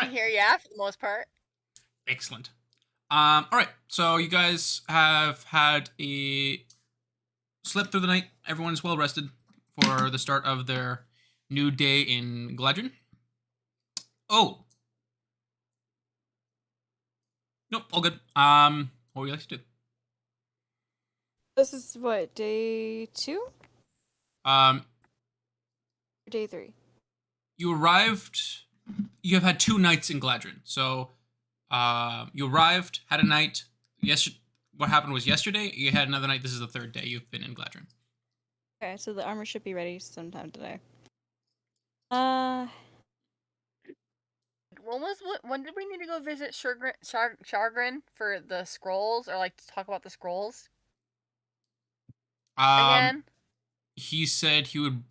I'm here, yeah, for the most part. Excellent. All right. So you guys have had a slept through the night. Everyone is well rested for the start of their new day in Gladron. Oh, nope, all good. What would you like to do? This is what, day 2? Um, Or day 3? you arrived. You have had 2 nights in Gladron. So, you arrived, had a night. What happened was yesterday. You had another night. This is the 3rd day you've been in Gladron. Okay, so the armor should be ready sometime today. When did we need to go visit Shargrin for the scrolls, or like to talk about the scrolls? Again? He said he would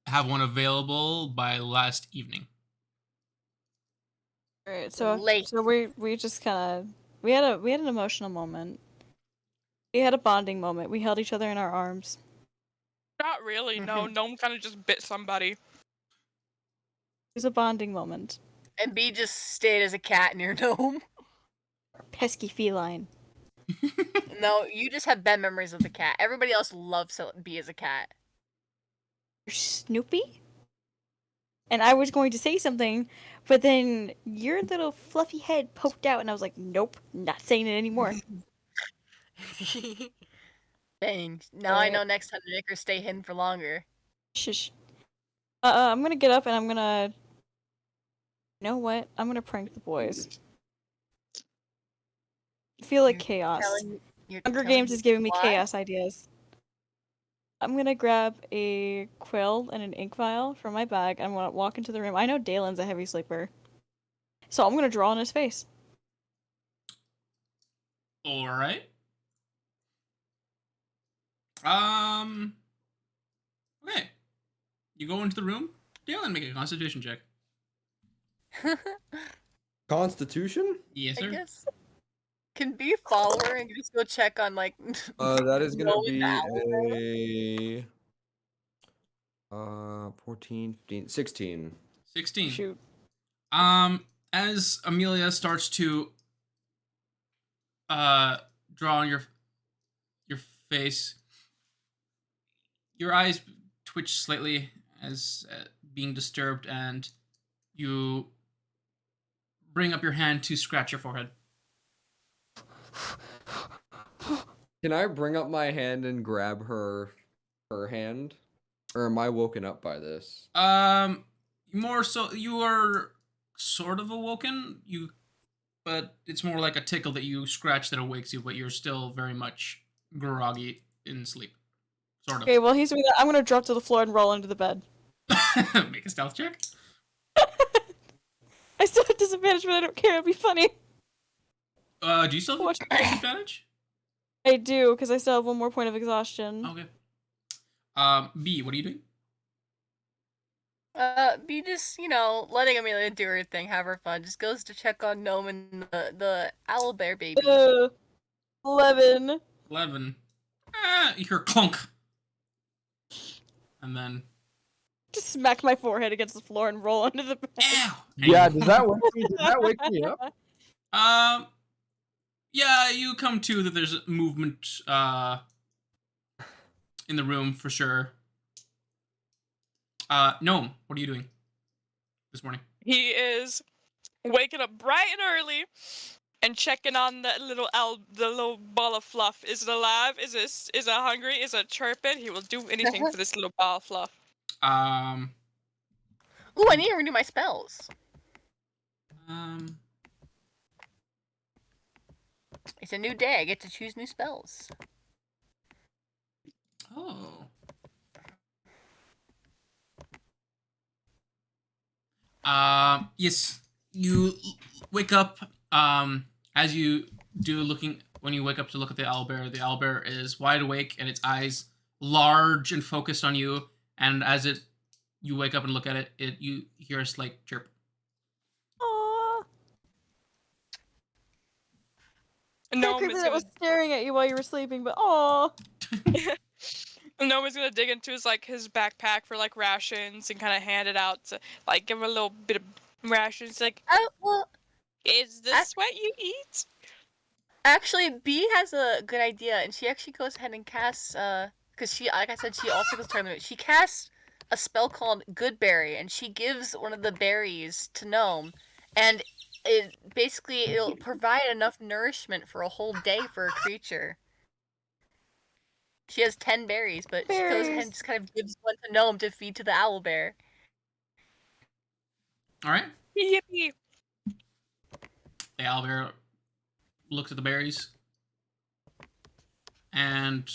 have one available by last evening. Alright, so Late. so we just kinda we had an emotional moment. We had a bonding moment. We held each other in our arms. Not really, no. Gnome kind of just bit somebody. It was a bonding moment. And B just stayed as a cat near Gnome. Pesky feline. No, you just have bad memories of the cat. Everybody else loves B as a cat. You're Snoopy? And I was going to say something, but then your little fluffy head poked out, and I was like, nope, not saying it anymore. Dang. Now I know next time to make her stay hidden for longer. Shush. I'm gonna get up and I'm gonna... You know what? I'm gonna prank the boys. I feel like chaos. Hunger Games is giving me chaos ideas. I'm gonna grab a quill and an ink vial from my bag. I'm gonna walk into the room. I know Dalen's a heavy sleeper. So I'm gonna draw on his face. Alright. Okay. You go into the room. Dalen, make a constitution check. Constitution? Yes, sir. I guess. Can be a follower and just go check on, like... that is gonna be a... 14, 15, 16. 16. Shoot. As Amelia starts to draw on your face, your eyes twitch slightly as being disturbed, and you bring up your hand to scratch your forehead. Can I bring up my hand and grab her hand? Or am I woken up by this? More so, you are sort of awoken, but it's more like a tickle that you scratch that awakes you, but you're still very much groggy in sleep. Sort of. Okay, well, he's doing that. I'm gonna drop to the floor and roll into the bed. Make a stealth check. I still have disadvantage, but I don't care. It'll be funny. Do you still have disadvantage? I do, because I still have 1 more point of exhaustion. Okay. B, what are you doing? B just, letting Amelia do her thing, have her fun. Just goes to check on Gnome and the owlbear baby. 11. 11. You hear clunk. And then... Just smack my forehead against the floor and roll under the bed. Ow! Yeah, does that wake me up? Yeah, you come to that there's movement, in the room, for sure. Gnome, what are you doing this morning? He is waking up bright and early and checking on the little ball of fluff. Is it alive? Is it hungry? Is it chirping? He will do anything for this little ball of fluff. Ooh, I need to renew my spells. It's a new day. I get to choose new spells. Oh. Yes, you wake up, as you do when you wake up to look at the owlbear is wide awake and its eyes large and focused on you, and as you wake up and look at it, you hear a slight chirp. Aww. Gnome is was staring at you while you were sleeping, but aww. Gnome is gonna dig into his backpack for rations and kind of hand it out to give him a little bit of Ration's like, Oh, well, is this what you eat? actually, B has a good idea, and she actually goes ahead and casts, because she, like I said, she also goes to tournament. She casts a spell called Good Berry, and she gives one of the berries to Gnome, and it'll provide enough nourishment for a whole day for a creature. She has 10 berries, but she goes ahead and just kind of gives one to Gnome to feed to the owlbear. All right. Yippee. The owlbear looks at the berries and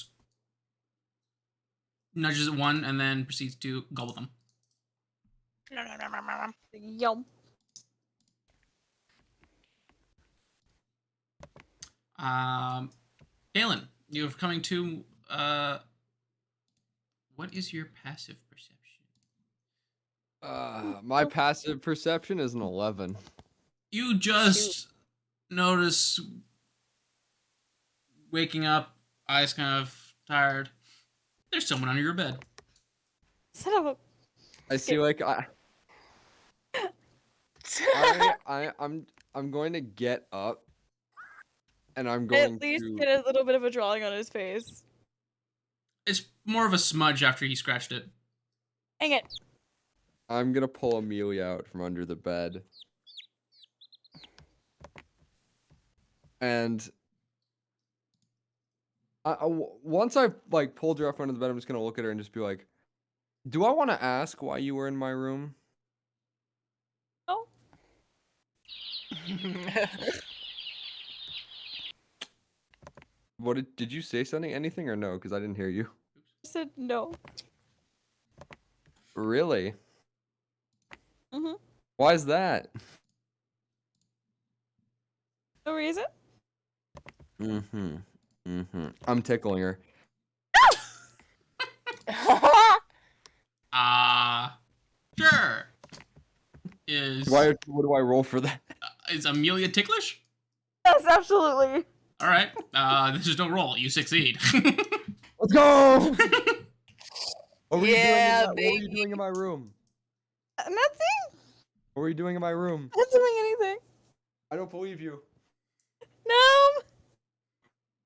nudges at one, and then proceeds to gobble them. Yum. Dalen, you're coming to. What is your passive perception? My passive perception is an 11. You just notice waking up, eyes kind of tired. There's someone under your bed. Son of a. I see, like I'm going to get up, and I'm going At least to. get a little bit of a drawing on his face. It's more of a smudge after he scratched it. Hang it. I'm gonna pull Amelia out from under the bed, and once I've like pulled her up under the bed, I'm just gonna look at her and just be like, "Do I want to ask why you were in my room?" No. What did you say something, anything, or no? Because I didn't hear you. I said no. Really? Mm-hmm. Why is that? No reason? I'm tickling her. Sure. Is What do I roll for that? is Amelia ticklish? Yes, absolutely. All right. This is no roll. You succeed. Let's go! What were Yeah, what were you doing in my room? Nothing. What were you doing in my room? Not doing anything. I don't believe you. No.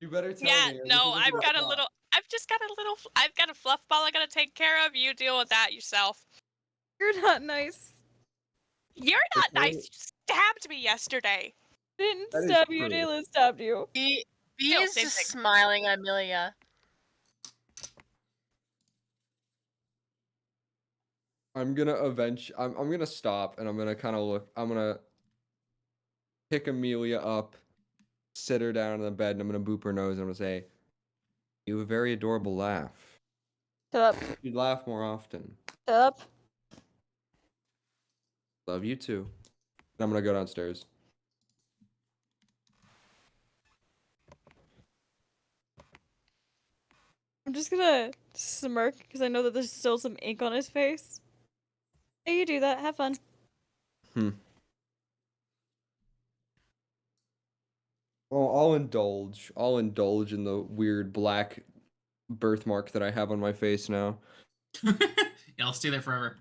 You better tell Yeah, me. or no, this is I've got a stop. little. I've got a fluff ball I gotta take care of. You deal with that yourself. You're not nice. You're not Okay. nice. You stabbed me yesterday. I didn't That is stab you. true. Dalen stabbed you. B Still, is same just thing. smiling at Amelia. I'm gonna stop and I'm gonna kind of look. I'm gonna pick Amelia up, sit her down on the bed, and I'm gonna boop her nose and I'm gonna say, "You have a very adorable laugh. Shut up. You'd laugh more often. Shut up. Love you too." And I'm gonna go downstairs. I'm just gonna smirk because I know that there's still some ink on his face. Hey, you do that. Have fun. Well, I'll indulge. I'll indulge in the weird black birthmark that I have on my face now. Yeah, I'll stay there forever.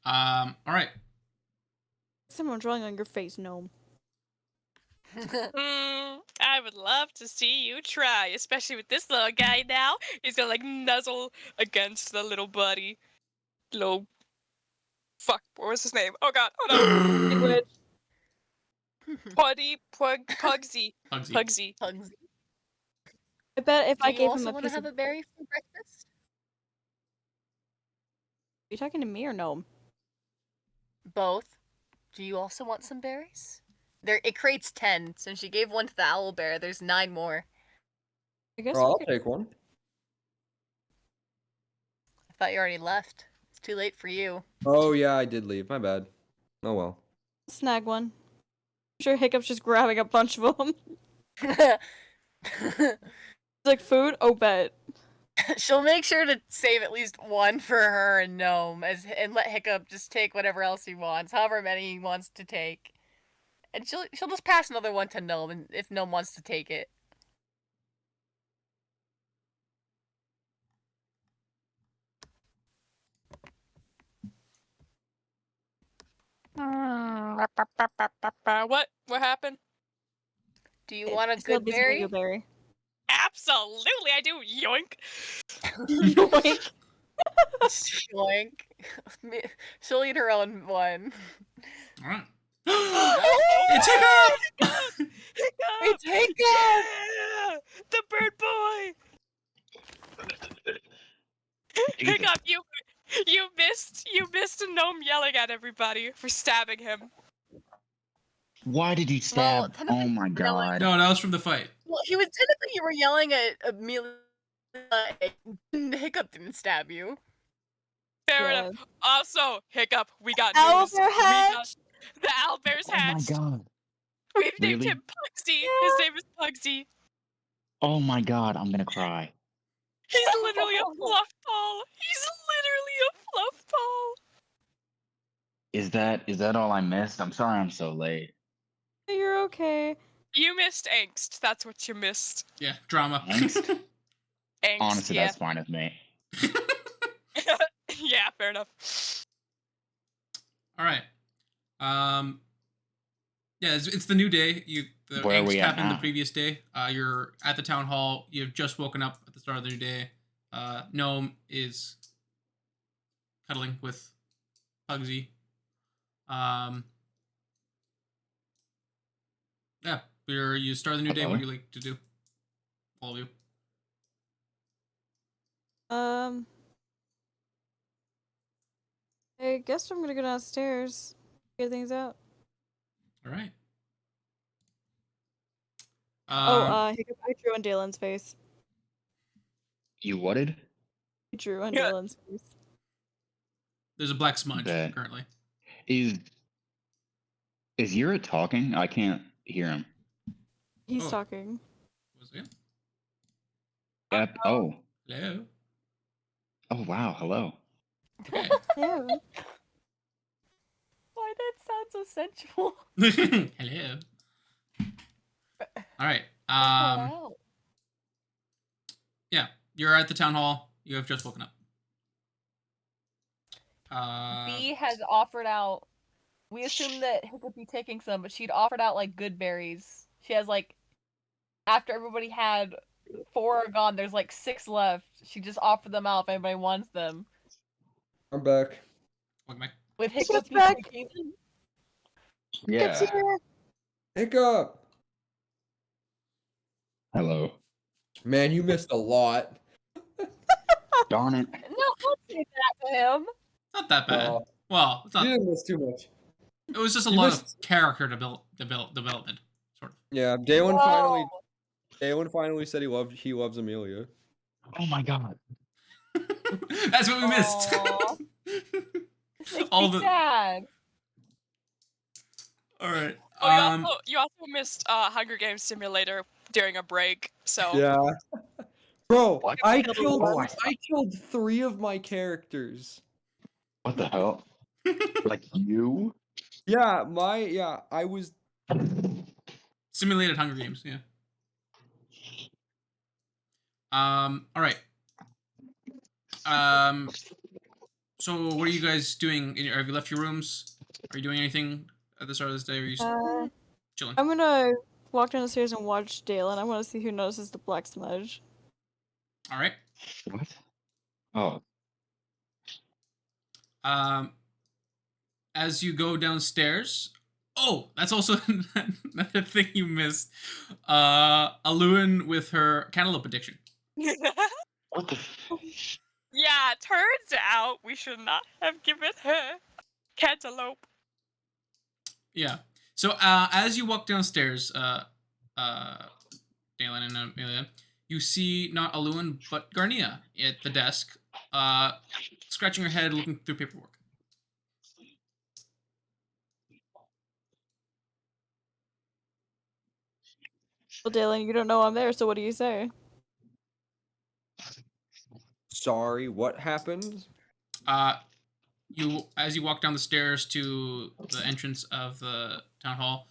All right. Someone drawing on your face, gnome. I would love to see you try, especially with this little guy now. He's gonna like nuzzle against the little buddy. Little fuck, what was his name? Oh god, oh no. Which Pugsy. Pugsy. Pugsy. Pugsy. I bet if Do I you gave him also a want to piece of. have a berry for breakfast? Are you talking to me or gnome? Both. Do you also want some berries? It creates 10. Since she gave one to the owlbear, there's 9 more. I guess Oh, we I'll could. take one. I thought you already left. It's too late for you. Oh yeah, I did leave. My bad. Oh well. Snag one. I'm sure Hiccup's just grabbing a bunch of them. Like food? Oh, bet. She'll make sure to save at least one for her and Gnome, and let Hiccup just take whatever else he wants, however many he wants to take. And she'll just pass another one to Gnome, and if Gnome wants to take it. What? What happened? Do you want a Still good gives me a berry? berry. Absolutely, I do. Yoink. Yoink. Yoink. She'll eat her own one. All right. Oh It's my Hiccup! God! Hiccup! It's Hiccup! Yeah! The bird boy! Hiccup, you missed a gnome yelling at everybody for stabbing him. Why did you Well, stab? technically Oh my you were yelling. god. No, that was from the fight. Well, he was technically you were yelling at Amelia. Hiccup didn't stab you. Fair Yeah. enough. Also, Hiccup, we got news. Owlbear We got hatch. the owlbear's Oh my hatched. god. We've named Really? him Pugsy. Yeah. His name is Pugsy. Oh my god, I'm gonna cry. He's literally a fluff ball. He's literally a fluff ball. Is that all I missed? I'm sorry I'm so late. You're okay. You missed angst. That's what you missed. Yeah, drama. Angst? Angst, Honestly, yeah. that's fine with me. Yeah, fair enough. All right. Yeah, it's the new day. The Where are angst we at happened the now? previous day. You're at the town hall. You've just woken up at the start of the new day. Gnome is cuddling with Pugsy. Yeah, you start the new day. Hello? What do you like to do? All of you. I guess I'm gonna go downstairs, figure things out. All right. Hiccup, I drew on Dalen's face. You whatted? I drew on Yeah. Dalen's face. There's a black smudge Bet. currently. Is Yura talking? I can't hear him. He's Oh. talking. Was it? Yep. Oh. Hello. Oh wow, hello. Okay. Yeah. Why that sound so sensual? Hello. All right. Wow. Yeah, you're at the town hall. You have just woken up. B has offered out. We assumed that Hiccup would be taking some, but she'd offered out like good berries. She has like, after everybody had 4 are gone, there's like 6 left. She just offered them out if anybody wants them. I'm back. Welcome back. With Hiccup Hiccup's being back. taking them. Hiccup's Yeah. here. Hiccup! Hello. Man, you missed a lot. Darn it. No, don't say that to him. Not that bad. No, Well, it's you not. didn't miss too much. It was just a you lot missed- of character development, sort of. Yeah, Dalen finally said he loves Amelia. Oh my god. That's what we missed. Aw. Makes All me the. sad. All right. Oh, you also missed Hunger Games Simulator during a break, so Yeah. Bro, What? I Oh, killed 3 of my characters. What the hell? Like you? Yeah, I was Simulated Hunger Games. Yeah. All right. So what are you guys doing? Have you left your rooms? Are you doing anything at the start of this day? Or are you chilling? I'm gonna walk down the stairs and watch Dalen. I want to see who notices the black smudge. All right. What? Oh. As you go downstairs. Oh, that's also another thing you missed. Aluin with her cantaloupe addiction. What the yeah, turns out we should not have given her cantaloupe. Yeah. So as you walk downstairs, Dalen and Amelia, you see not Aluin but Garnia at the desk, scratching her head, looking through paperwork. Well, Dalen, you don't know I'm there, so what do you say? sorry. What happened? As you walk down the stairs to the entrance of the town hall,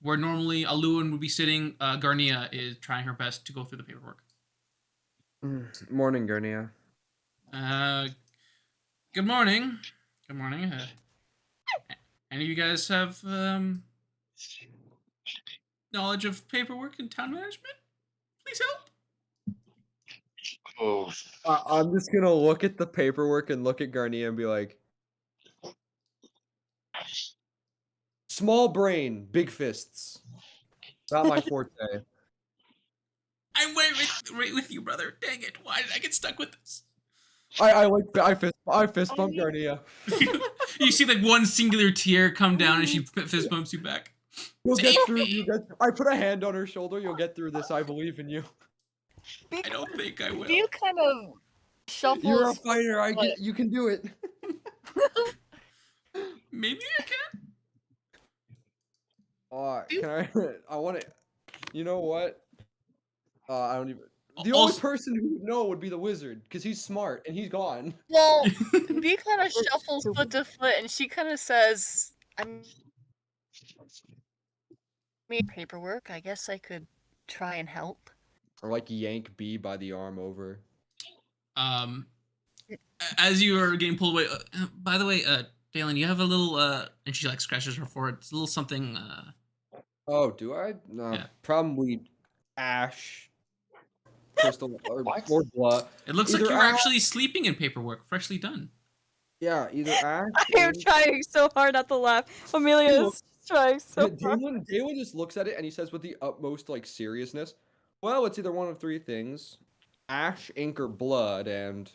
where normally Aluin would be sitting, Garnia is trying her best to go through the paperwork. Morning, Garnia. Good morning. Good morning. Any of you guys have knowledge of paperwork and town management? Please help. Oh, I'm just gonna look at the paperwork and look at Garnia and be like, small brain, big fists. Not my forte. I'm right with you, brother. Dang it! Why did I get stuck with this? I fist bump Garnia. You see like one singular tear come down, and she fist bumps you back. You'll get Save through. me! I put a hand on her shoulder. You'll get through this. I believe in you. I don't think I will. View kind of shuffles. You're a fighter. You can do it. Maybe I can. Can I? I want to. You know what? I don't even. The Also- only person who would know would be the wizard, because he's smart and he's gone. Well, Bee kind of shuffles foot to foot, and she kind of says, "I mean, paperwork. I guess I could try and help." Or like yank B by the arm over. As you are getting pulled away. By the way, Dalen, you have a little and she like scratches her forehead. It's a little something. Oh, do I? No, Yeah. probably ash, crystal, or blood. It looks Either like you're ash- actually sleeping in paperwork, freshly done. Yeah, either ash. I am trying so hard not to laugh. Amelia is trying so hard. Dalen just looks at it and he says with the utmost like seriousness, "Well, it's either one of three things: ash, ink, or blood, and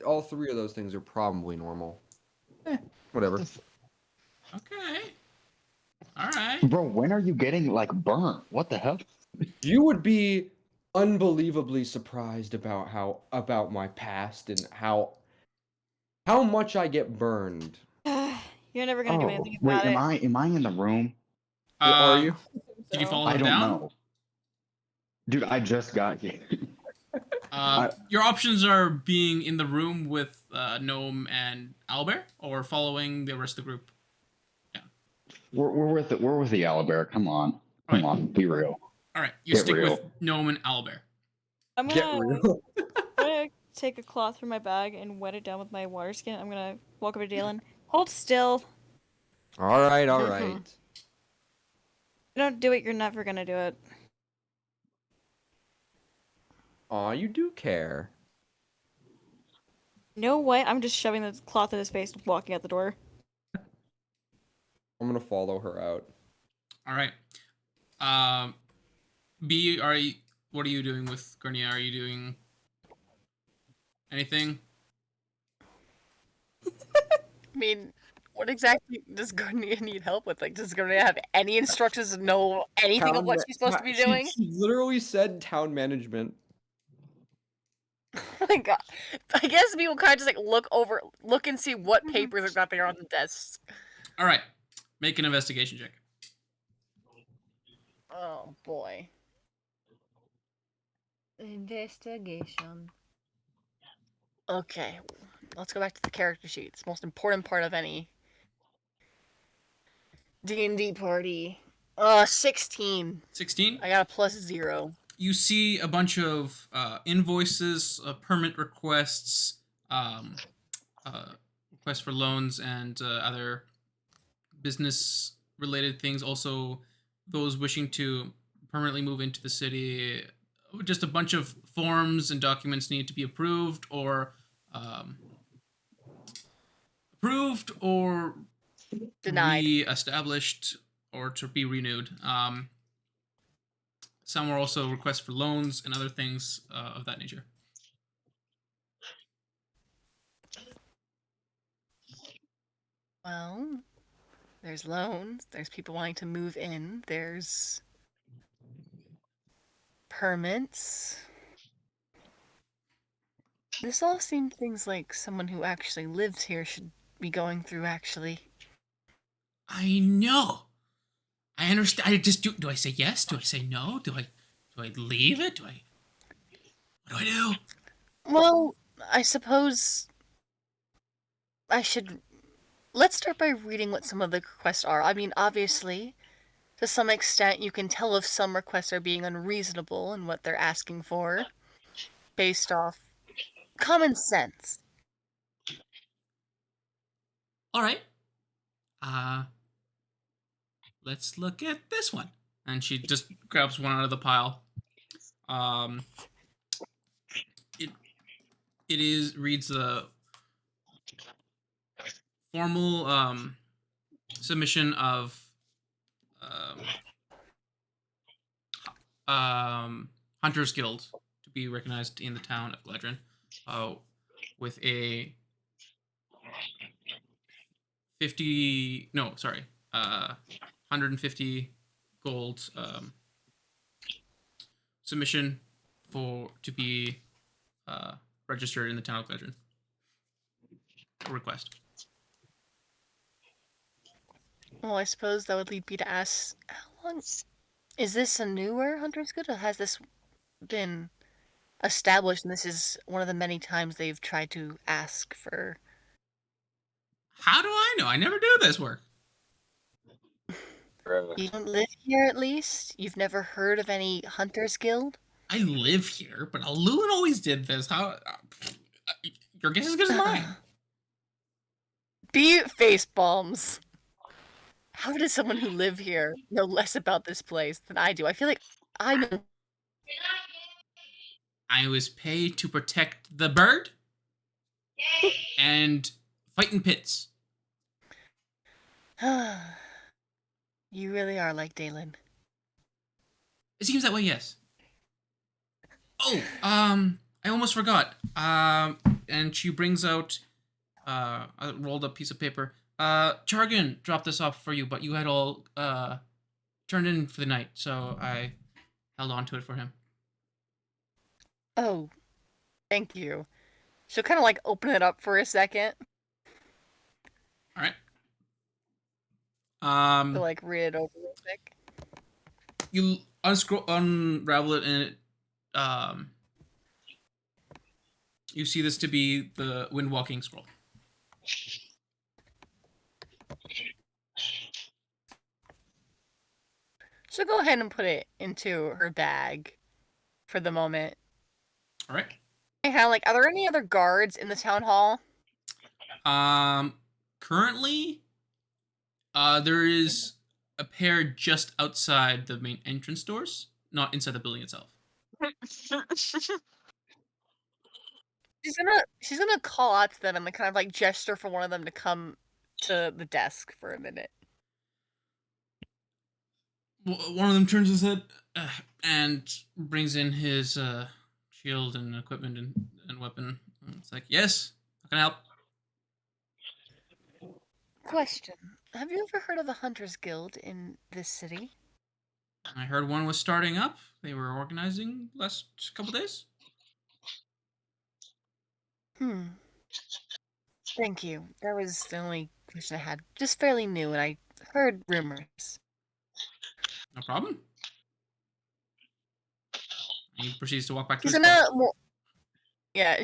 all three of those things are probably normal." Whatever. Okay. All right. bro, when are you getting like burnt? What the hell? You would be unbelievably surprised about my past and how much I get burned. You're never gonna do anything wait, about it. am I in the room? Are you? Did you So- follow I them don't down? know. Dude, I just got here. Your options are being in the room with Gnome and Owlbear, or following the rest of the group. We're with the owlbear. Come on, be real. All right, you Get stick real. with Gnome and Owlbear. I'm Get gonna, real. I'm gonna take a cloth from my bag and wet it down with my water skin. I'm gonna walk over to Dalen. Hold still. All right. If you don't do it, you're never gonna do it. Aw, you do care. No way. I'm just shoving the cloth in his face and walking out the door. I'm gonna follow her out. All right. B, what are you doing with Garnia? Are you doing anything? I mean, what exactly does Garnia need help with? Like, does Garnia have any instructions to know anything of what she's supposed to be doing? She literally said town management. Oh my god. I guess we will kind of just like look and see what papers are got there on the desks. All right. Make an investigation check. Oh boy. Investigation. Okay, let's go back to the character sheets. Most important part of any D&D party. 16. 16. I got a +0. You see a bunch of invoices, permit requests, requests for loans, and other business-related things. Also, those wishing to permanently move into the city. Just a bunch of forms and documents need to be approved or Denied. re-established or to be renewed. Some were also requests for loans and other things of that nature. Well, there's loans, there's people wanting to move in, there's permits. This all seems things like someone who actually lives here should be going through, actually. I know. I understand. I just do I say yes? Do I say no? Do I leave it? What do I do? Well, I suppose I should... Let's start by reading what some of the requests are. I mean, obviously, to some extent, you can tell if some requests are being unreasonable in what they're asking for, based off common sense. All right. let's look at this one. And she just grabs one out of the pile. It reads the formal submission of Hunters Guild to be recognized in the town of Gledron, with a 150 gold submission to be registered in the town of Gledron. A request. Well, I suppose that would lead me to ask, how long is this a newer Hunter's Guild, or has this been established and this is one of the many times they've tried to ask for? How do I know? I never do this work. You don't live here, at least? You've never heard of any Hunter's Guild? I live here, but Lewin always did this. How? Your guess is as good as mine. Be face balms. How does someone who live here know less about this place than I do? I feel like I know. I was paid to protect the bird and fight in pits. You really are like Dalen. It seems that way, yes. Oh, I almost forgot. And she brings out a rolled up piece of paper. Chargan dropped this off for you, but you had all turned in for the night, so I held on to it for him. Oh, thank you. She'll kind of like open it up for a second. All right. To like read it over real quick. You unravel it, and it, you see this to be the Windwalking Scroll. She'll go ahead and put it into her bag for the moment. All right. Are there any other guards in the town hall? Currently, there is a pair just outside the main entrance doors, not inside the building itself. She's gonna call out to them and kind of like gesture for one of them to come to the desk for a minute. One of them turns his head and brings in his shield and equipment and weapon. It's like, yes, I can help. Question: have you ever heard of the Hunters Guild in this city? I heard one was starting up. They were organizing last couple days. Thank you. That was the only question I had. Just fairly new, and I heard rumors. No problem. He proceeds to walk back to She's his gonna, spot.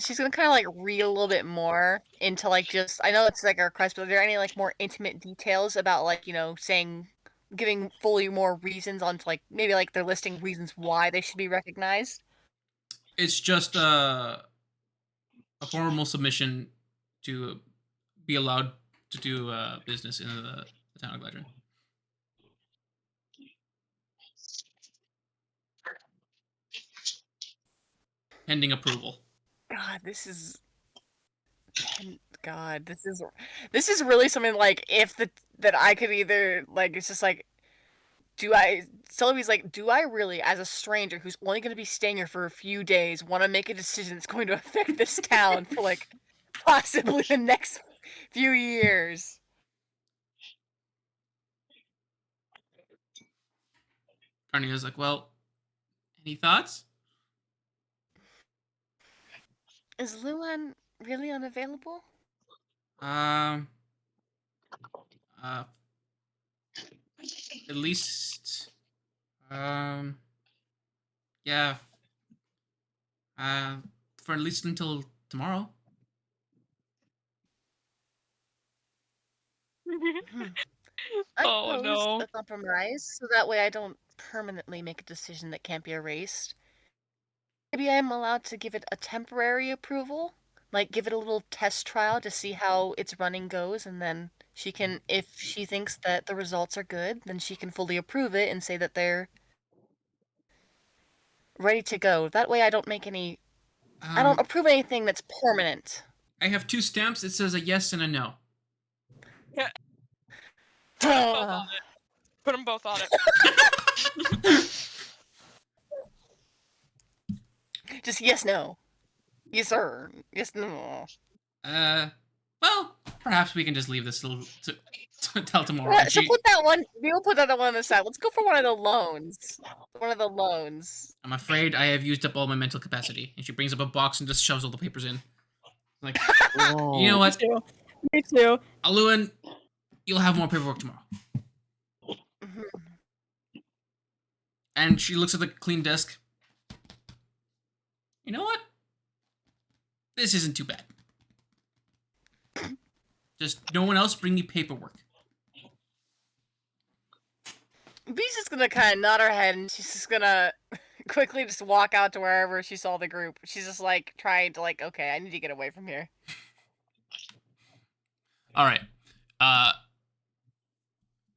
she's gonna kind of like read a little bit more into like just. I know it's like a request, but are there any like more intimate details about like giving fully more reasons on like maybe like they're listing reasons why they should be recognized? It's just a formal submission to be allowed to do business in the town of Gledron. Pending approval. God, this is really something like that I could either like it's just like Sylvie's like, do I really, as a stranger who's only going to be staying here for a few days, want to make a decision that's going to affect this town for like possibly the next few years? Carnia's like, well, any thoughts? Is Luan really unavailable? At least, yeah. For at least until tomorrow. I Oh, propose no. a compromise, so that way I don't permanently make a decision that can't be erased. Maybe I'm allowed to give it a temporary approval, like give it a little test trial to see how its running goes, and then She can, if she thinks that the results are good, then she can fully approve it and say that they're ready to go. That way I don't make any, I don't approve anything that's permanent. I have 2 stamps. It says a yes and a no. Yeah. Put them both on it. Put them both on it. Just yes, no. Yes, sir. Yes, no. Well, perhaps we can just leave this till tomorrow. Yeah, so put that one. We'll put that one on the side. Let's go for one of the loans. One of the loans. I'm afraid I have used up all my mental capacity. And she brings up a box and just shoves all the papers in. Like, you know what? Me too. Aluin, you'll have more paperwork tomorrow. Mm-hmm. And she looks at the clean desk. You know what? This isn't too bad. Just no one else bring me paperwork. Bee's just gonna kind of nod her head, and she's just gonna quickly just walk out to wherever she saw the group. She's just like trying to like, okay, I need to get away from here. All right.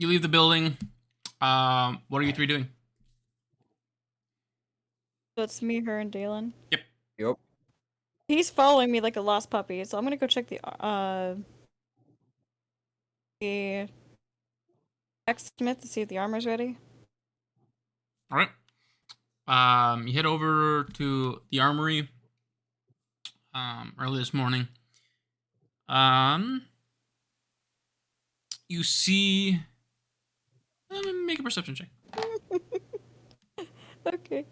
You leave the building. What are you 3 doing? So it's me, her, and Dalen. Yep. He's following me like a lost puppy, so I'm gonna go check the blacksmith to see if the armor's ready. All right. You head over to the armory early this morning. You see. Make a perception check. Okay.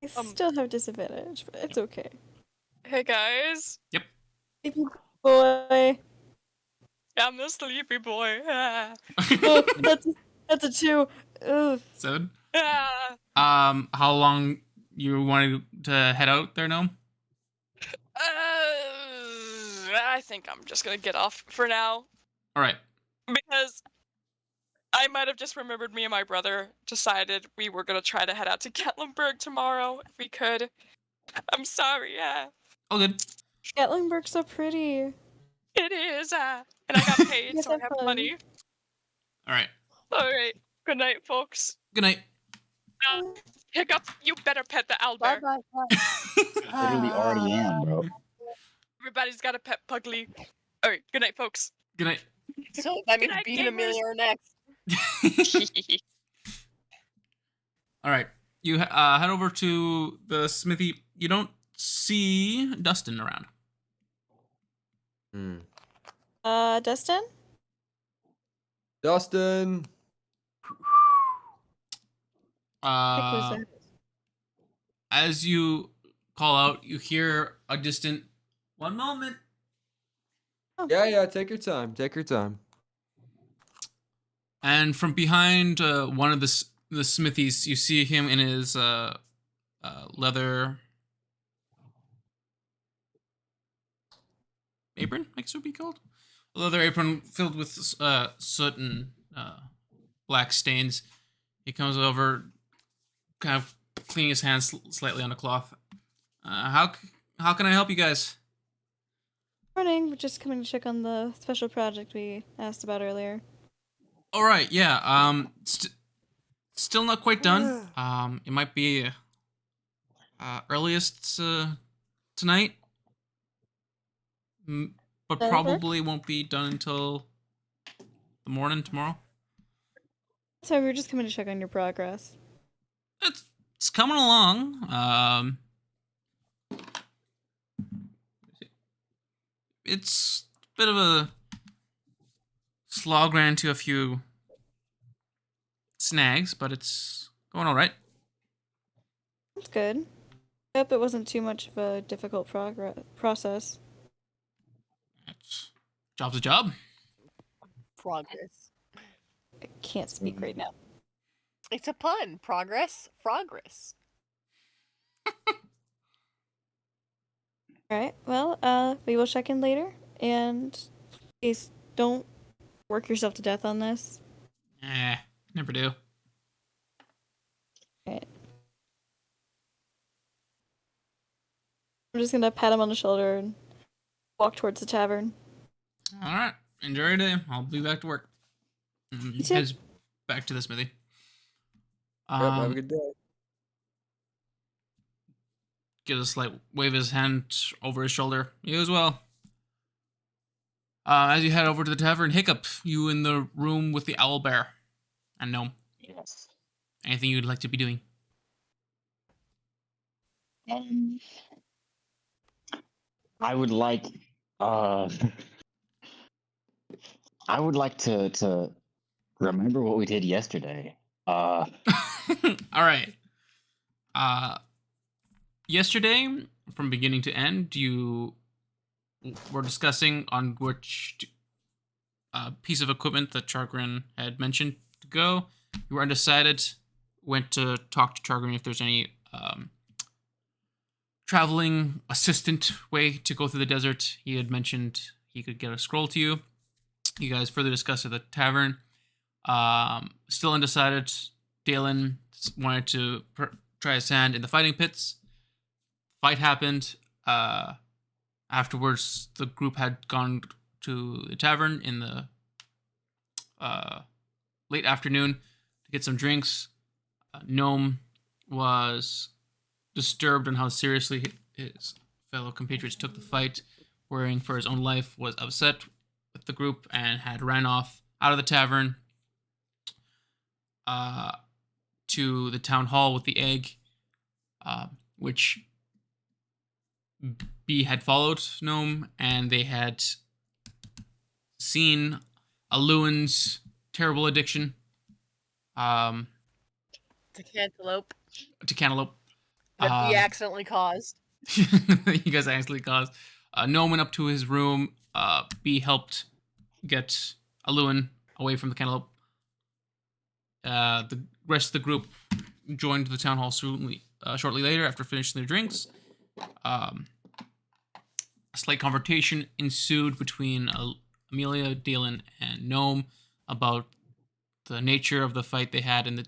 I still have disadvantage, but it's okay. Hey guys. Sleepy boy. I'm the sleepy boy. Oh, that's a 2. Ugh. 7. Ah. How long you wanted to head out there now? I think I'm just gonna get off for now. All right. Because I might have just remembered me and my brother decided we were gonna try to head out to Gatlinburg tomorrow if we could. I'm sorry, All good. Gatlinburg's so pretty. It is, and I got paid, Yes, so I have have fun. money. All right. Alright, good night, folks. Good night. Hiccup, you better pet the owlbear. Bye. Literally already am, bro. Everybody's got a pet Pugly. Alright, good night, folks. Good night. So that means night, Bee and Amelia gamers. are next. All right. You head over to the smithy. You don't see Dustin around. Dustin? Dustin. As you call out, you hear a distant, "One moment." Yeah, take your time. Take your time. And from behind one of the smithies, you see him in his leather apron, I guess it would be called. A leather apron filled with soot and black stains. He comes over, kind of cleaning his hands slightly on the cloth. How can I help you guys? Morning. We're just coming to check on the special project we asked about earlier. All right, yeah. Still not quite done. It might be earliest tonight, but probably won't be done until the morning tomorrow. So we were just coming to check on your progress. It's coming along. It's a bit of a slog, ran into a few snags, but it's going all right. That's good. I hope it wasn't too much of a difficult process. Job's a job. Progress. I can't speak right now. It's a pun. Progress. Alright, well, we will check in later, and please don't work yourself to death on this. Never do. Alright. I'm just gonna pat him on the shoulder and walk towards the tavern. All right. Enjoy your day. I'll be back to work. You too. Heads back to the smithy. Yep, have a good day. Gives a slight wave his hand over his shoulder. You as well. As you head over to the tavern, Hiccup, you in the room with the owl bear and Gnome. Yes. Anything you'd like to be doing? I would like uh I would like to remember what we did yesterday. All right. Yesterday, from beginning to end, you were discussing on which piece of equipment that Chargrin had mentioned to go. You were undecided. Went to talk to Chargrin if there's any traveling assistant way to go through the desert. He had mentioned he could get a scroll to you. You guys further discussed at the tavern. Still undecided. Dalen wanted to try his hand in the fighting pits. Fight happened. Afterwards, the group had gone to the tavern in the late afternoon to get some drinks. Gnome was disturbed on how seriously his fellow compatriots took the fight, worrying for his own life, was upset with the group, and had ran off out of the tavern to the town hall with the egg, which B had followed Gnome, and they had seen Aluin's terrible addiction To cantaloupe. to cantaloupe. That he accidentally caused. You guys accidentally caused. Gnome went up to his room. B helped get Aluin away from the cantaloupe. The rest of the group joined the town hall shortly later after finishing their drinks. A slight confrontation ensued between Amelia, Dalen, and Gnome about the nature of the fight they had in the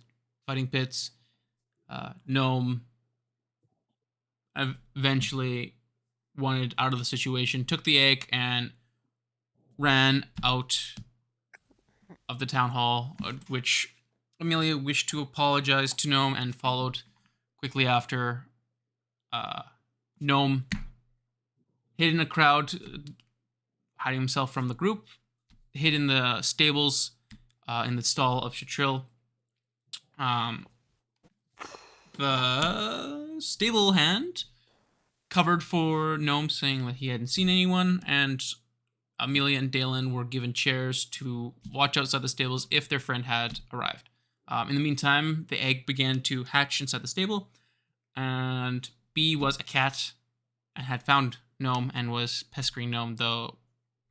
fighting pits. Gnome eventually wanted out of the situation, took the egg, and ran out of the town hall, which Amelia wished to apologize to Gnome and followed quickly after. Gnome hid in a crowd, hiding himself from the group, hid in the stables, in the stall of Shatril. The stable hand covered for Gnome, saying that he hadn't seen anyone, and Amelia and Dalen were given chairs to watch outside the stables if their friend had arrived. In the meantime, the egg began to hatch inside the stable, and B was a cat and had found Gnome and was pestering Gnome, though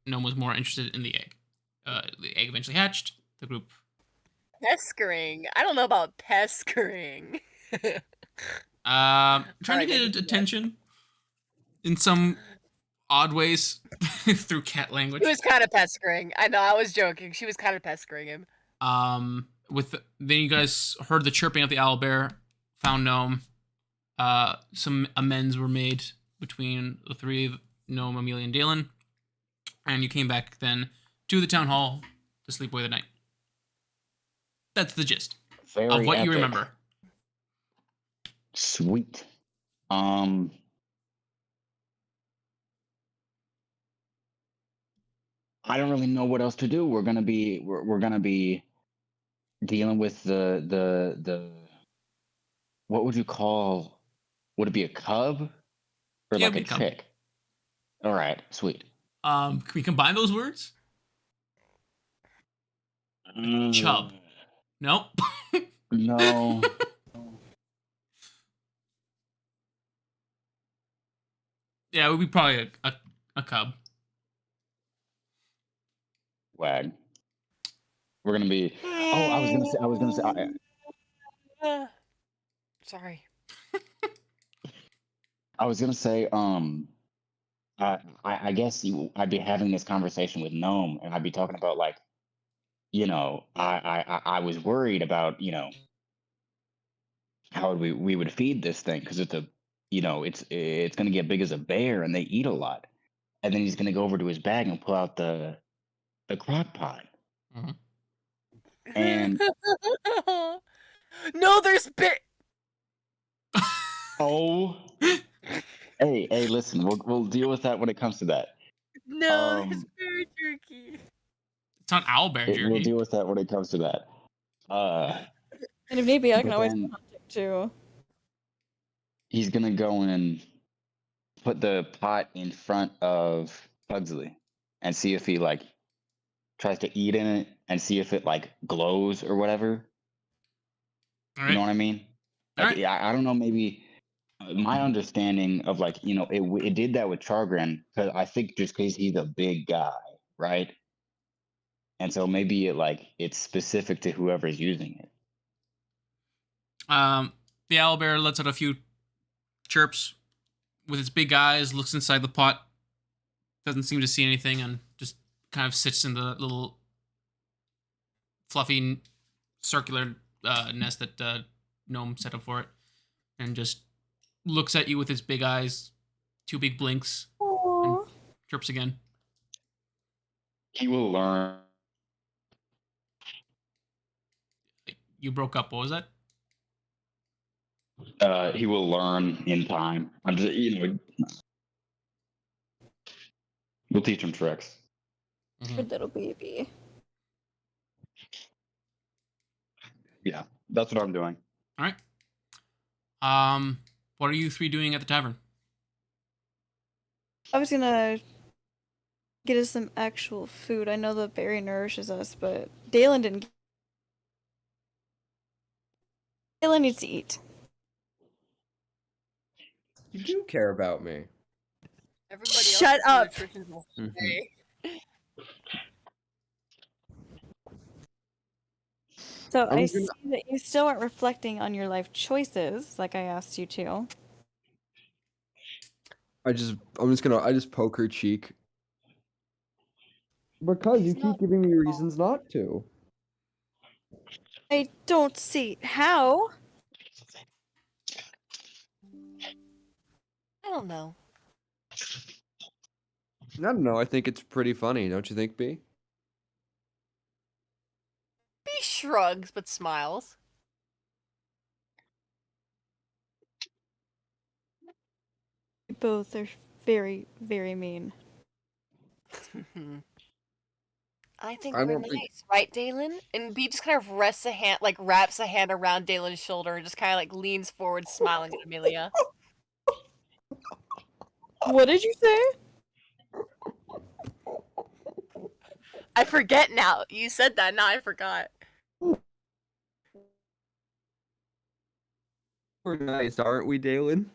Gnome was more interested in the egg. The egg eventually hatched. The group... Peskering? I don't know about peskering. trying Alright, to I get can do attention in some odd ways through cat language. She was kind of peskering. I know, I was joking. She was kind of peskering him. Then you guys heard the chirping of the owlbear, found Gnome. Some amends were made between the three of Gnome, Amelia, and Dalen, and you came back then to the town hall to sleep away the night. That's the gist of what you remember. Sweet. I don't really know what else to do. We're gonna be dealing with the what would you call? Would it be a cub or Yeah, like a cub. chick? All right, sweet. Can we combine those words? Chub. Nope. No. Yeah, it would be probably a cub. Wag. We're gonna be. Oh, I was gonna say. Sorry. I was gonna say. I guess I'd be having this conversation with Gnome, and I'd be talking about like, I was worried about how we would feed this thing because it's it's gonna get big as a bear and they eat a lot. and then he's gonna go over to his bag and pull out the crock pot. Mhm. And no, there's oh, hey, listen, we'll deal with that when it comes to that. no, there's bear jerky. It's not owlbear jerky. We'll deal with that when it comes to that. And if need be, I can But always then- go hunting too. He's gonna go and put the pot in front of Pugsley and see if he like tries to eat in it and see if it like glows or whatever. All You right. know what I mean? All Like right. I don't know, maybe my understanding of like, you know, it did that with Chargren because I think just because he's a big guy, right? And so maybe it's specific to whoever's using it. The owlbear lets out a few chirps with its big eyes, looks inside the pot, doesn't seem to see anything, and just kind of sits in the little fluffy circular nest that Gnome set up for it, and just looks at you with its big eyes, two big blinks, and Aww. chirps again. He will learn. You broke up. What was that? He will learn in time. I'm just, we'll teach him tricks. Good little baby. Yeah, that's what I'm doing. All right. What are you three doing at the tavern? I was gonna get us some actual food. I know the berry nourishes us, but Dalen didn't. Dalen needs to eat. You do care about me. Everybody else Shut is up. nutritional Mhm. today. So I'm I gonna- see that you still aren't reflecting on your life choices, like I asked you to. I just poke her cheek. Because you keep giving me reasons not to. I don't see how. I don't know. I don't know. I think it's pretty funny, don't you think, B? B shrugs but smiles. You both are very, very mean. I think I we're don't nice, think- right, Dalen? And B just kind of wraps a hand around Dalen's shoulder and just kind of like leans forward, smiling at Amelia. What did you say? I forget now. You said that, now I forgot. We're nice, aren't we, Dalen?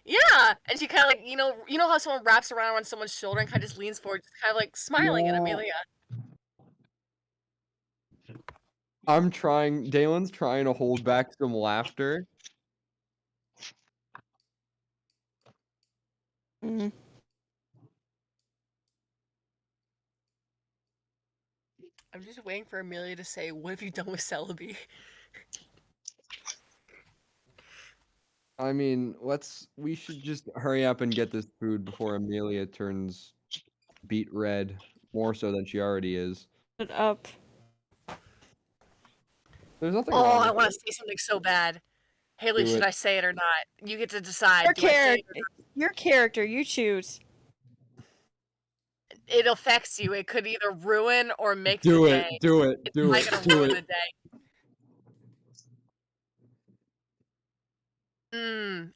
Yeah, and she kind of like you know how someone wraps around on someone's shoulder and kind of just leans forward, just kind of like smiling at Yeah. Amelia. Dalen's trying to hold back some laughter. Mm. I'm just waiting for Amelia to say, "What have you done with Celebi?" I mean, we should just hurry up and get this food before Amelia turns beet red, more so than she already is. Shut up. There's nothing Oh, wrong I with want it. to say something so bad. Haley, Do should it. I say it or not? You get to decide. Your Do I say character. it? Your character. You choose. It affects you. It could either ruin or make Do the it, day. do it, It's do probably it, gonna do ruin it. the day.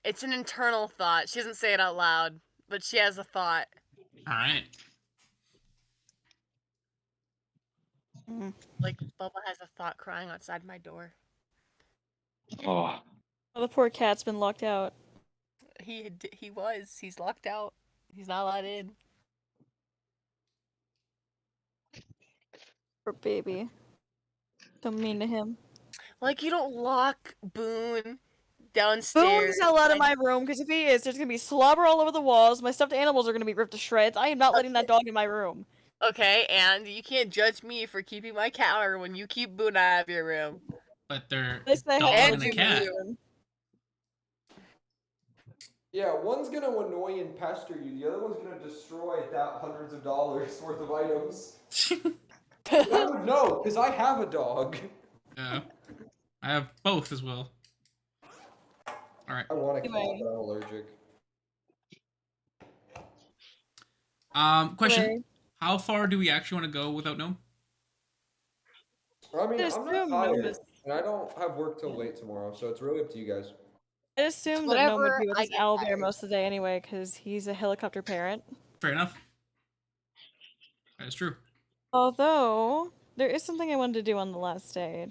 It's an internal thought. She doesn't say it out loud, but she has a thought. All right. Mm. Like Bubba has a thought crying outside my door. Oh, Oh, the poor cat's been locked out. He's locked out. He's not allowed in. Poor baby. So mean to him. Like you don't lock Boone downstairs. Boone's not allowed in my room because if he is, there's gonna be slobber all over the walls. My stuffed animals are gonna be ripped to shreds. I am not letting that dog in my room. Okay, and you can't judge me for keeping my counter when you keep Boone out of your room. But they're This I dog have and a to cat. Boone. Yeah, one's gonna annoy and pester you. The other one's gonna destroy hundreds of dollars worth of items. And I would know, because I have a dog. Yeah. I have both as well. All right. I want a cat, Anyway. but I'm allergic. Question: Anyway. How far do we actually want to go without Gnome? I mean, I I'm not assume Gnome tired, is- and I don't have work till late tomorrow, so it's really up to you guys. I assume that Gnome would Whenever be with I his get owlbear tired. most of the day anyway, because he's a helicopter parent. Fair enough. That is true. Although, there is something I wanted to do on the last day.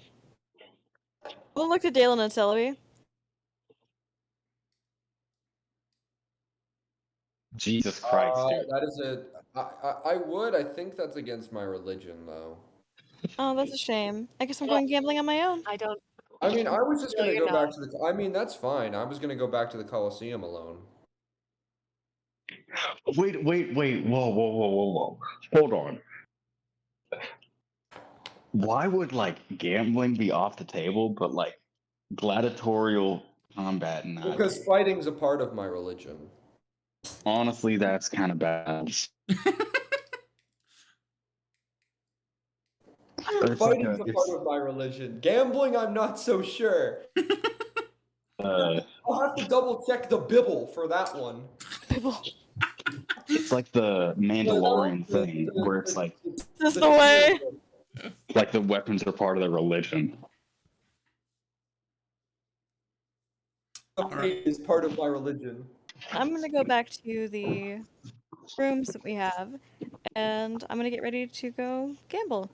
We'll look at Dalen and Sylvie. Jesus Christ, dude. That is I would. I think that's against my religion, though. Oh, that's a shame. I guess I'm going gambling on my own. I don't. I mean, I was just No, gonna you're go back not. to the. I mean, that's fine. I was gonna go back to the Colosseum alone. Wait. Whoa. Hold on. Why would like gambling be off the table, but like gladiatorial combat not? Because fighting's a part of my religion. Honestly, that's kind of bad. Fighting's a part of my religion. Gambling, I'm not so sure. I'll have to double check the Bible for that one. It's like the Mandalorian thing, where it's like, Is this the way? like the weapons are part of the religion. Fight is part of my religion. I'm gonna go back to the rooms that we have, and I'm gonna get ready to go gamble.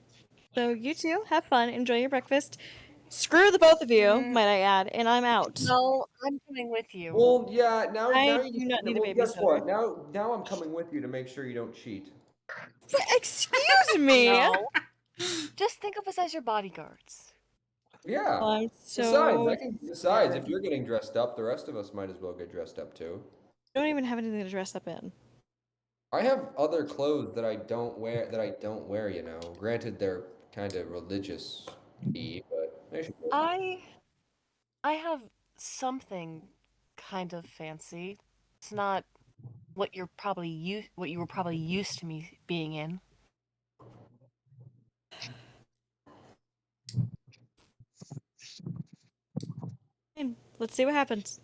So you two have fun, enjoy your breakfast. Screw the both of you, might I add, and I'm out. No, I'm coming with you. Well, yeah. Now I you do not need a well, guess babysitter. what? Now I'm coming with you to make sure you don't cheat. Excuse me. No. Just think of us as your bodyguards. Yeah. I'm so. Besides, if you're getting dressed up, the rest of us might as well get dressed up too. I don't even have anything to dress up in. I have other clothes that I don't wear. You know. Granted, they're kind of religious, but they should go. I have something kind of fancy. It's not what you were probably used to me being in. Fine, let's see what happens.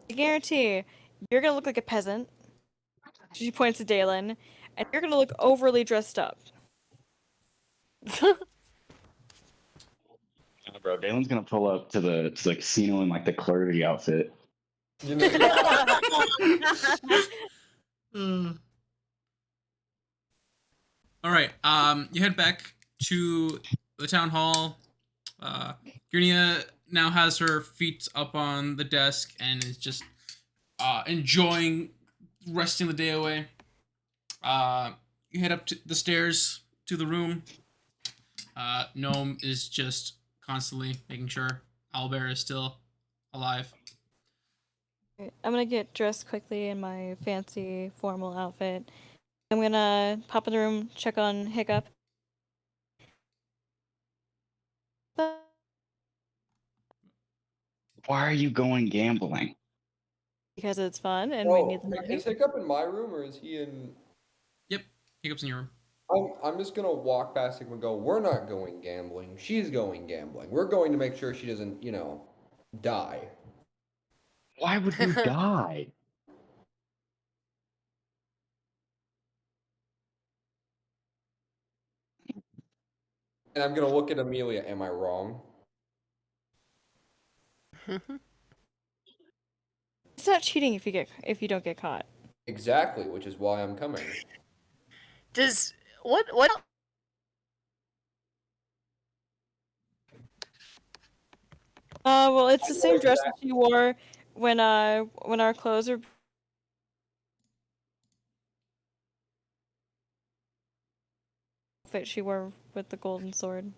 I guarantee you're gonna look like a peasant. She points to Dalen, and you're gonna look overly dressed up. Bro, Dalen's gonna pull up to the casino in like the clergy outfit. You know, All right. You head back to the town hall. Grinia now has her feet up on the desk and is just enjoying resting the day away. You head up to the stairs to the room. Gnome is just constantly making sure Owlbear is still alive. I'm gonna get dressed quickly in my fancy formal outfit. I'm gonna pop in the room, check on Hiccup. Why are you going gambling? Because it's fun and we need the money. is Hiccup in my room or is he in? Yep, Hiccup's in your room. I'm just gonna walk past him and go. We're not going gambling. She's going gambling. We're going to make sure she doesn't, die. Why would you die? And I'm gonna look at Amelia. Am I wrong? It's not cheating if you don't get caught. Exactly, which is why I'm coming. Does what? Well, it's the same dress that she wore when our clothes were. Outfit she wore with the golden sword.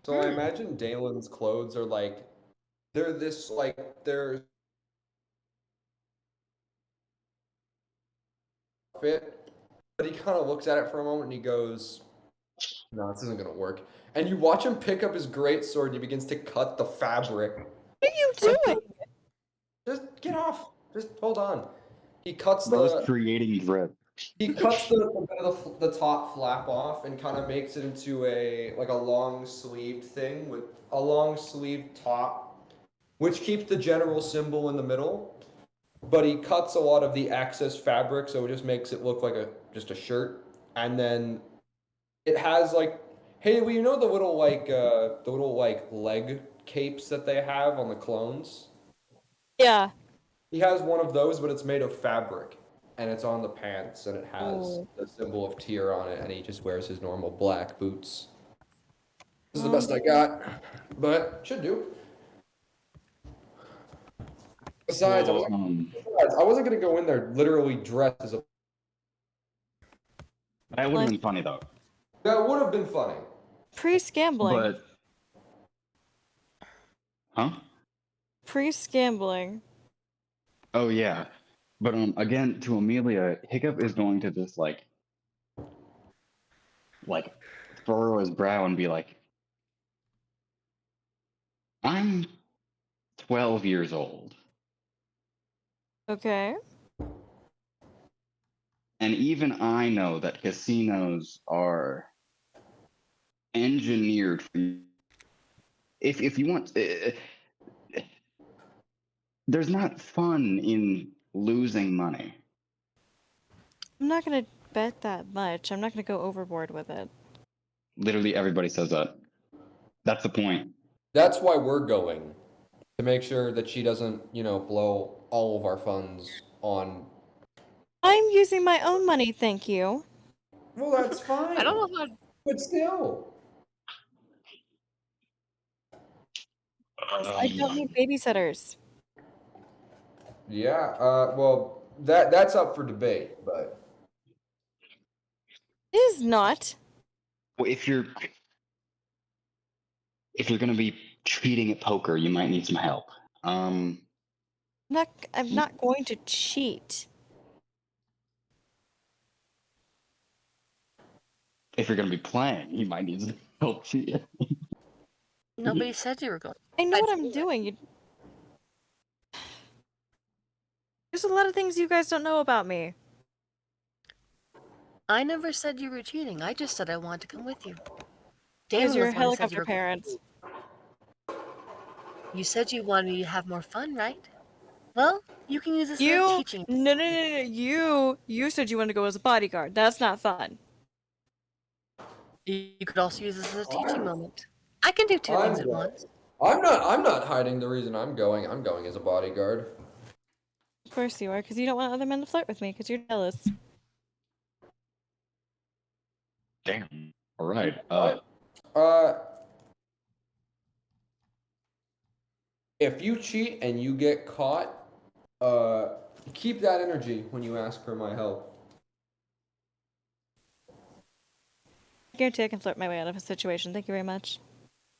So I imagine Dalen's clothes are like, they're fit, but he kind of looks at it for a moment and he goes, "No, this isn't gonna work." And you watch him pick up his great sword and he begins to cut the fabric. What are you doing? Just get off. Just hold on. He cuts Bro's the creating drip. he cuts the bit of the top flap off and kind of makes it into a long sleeved thing with a long sleeved top, which keeps the general symbol in the middle. But he cuts a lot of the excess fabric, so it just makes it look like just a shirt. And then it has like, hey, well, you know the little leg capes that they have on the clones? Yeah. He has one of those, but it's made of fabric, and it's on the pants, and it has Oh. the symbol of Tyr on it, and he just wears his normal black boots. This is the best I got, but should do. Besides, Well, I wasn't gonna go in there literally dressed as a. that would have been funny though. That would have been funny. Pre-scambling. But, huh? Pre-scambling. Oh yeah. But again, to Amelia, Hiccup is going to just like furrow his brow and be like, I'm 12 years old. Okay. And even I know that casinos are engineered for you. If you want, there's not fun in losing money. I'm not gonna bet that much. I'm not gonna go overboard with it. Literally everybody says that. That's the point. That's why we're going, to make sure that she doesn't, blow all of our funds on. I'm using my own money, thank you. Well, that's fine. I don't know how. But still. I don't need babysitters. Yeah. Well, that's up for debate, but. It is not. Well, if you're gonna be cheating at poker, you might need some help. I'm not going to cheat. If you're gonna be playing, you might need some help cheating. Nobody said you were going. I know what I'm doing. There's a lot of things you guys don't know about me. I never said you were cheating. I just said I wanted to come with you. Because Dalen you're was the one who said you helicopter were. parents. You said you wanted me to have more fun, right? Well, you can use this as You teaching. no. You said you wanted to go as a bodyguard. That's not fun. You could also use this as a teaching moment. I can do two things at once. I'm not hiding the reason I'm going. I'm going as a bodyguard. Of course you are, because you don't want other men to flirt with me, because you're jealous. Damn. All right. If you cheat and you get caught, keep that energy when you ask for my help. I guarantee I can flirt my way out of a situation. Thank you very much.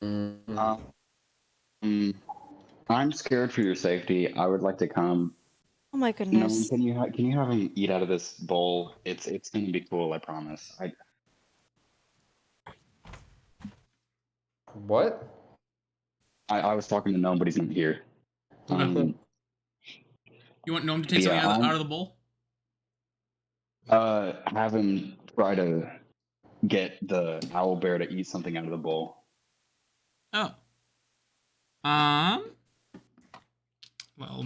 Mm-hmm. I'm scared for your safety. I would like to come. Oh my No, goodness. can you have him eat out of this bowl? It's gonna be cool. I promise. What? I was talking to Gnome, but he's not here. You want Gnome to take something out of the bowl? Have him try to get the owl bear to eat something out of the bowl. Oh. Well, we'll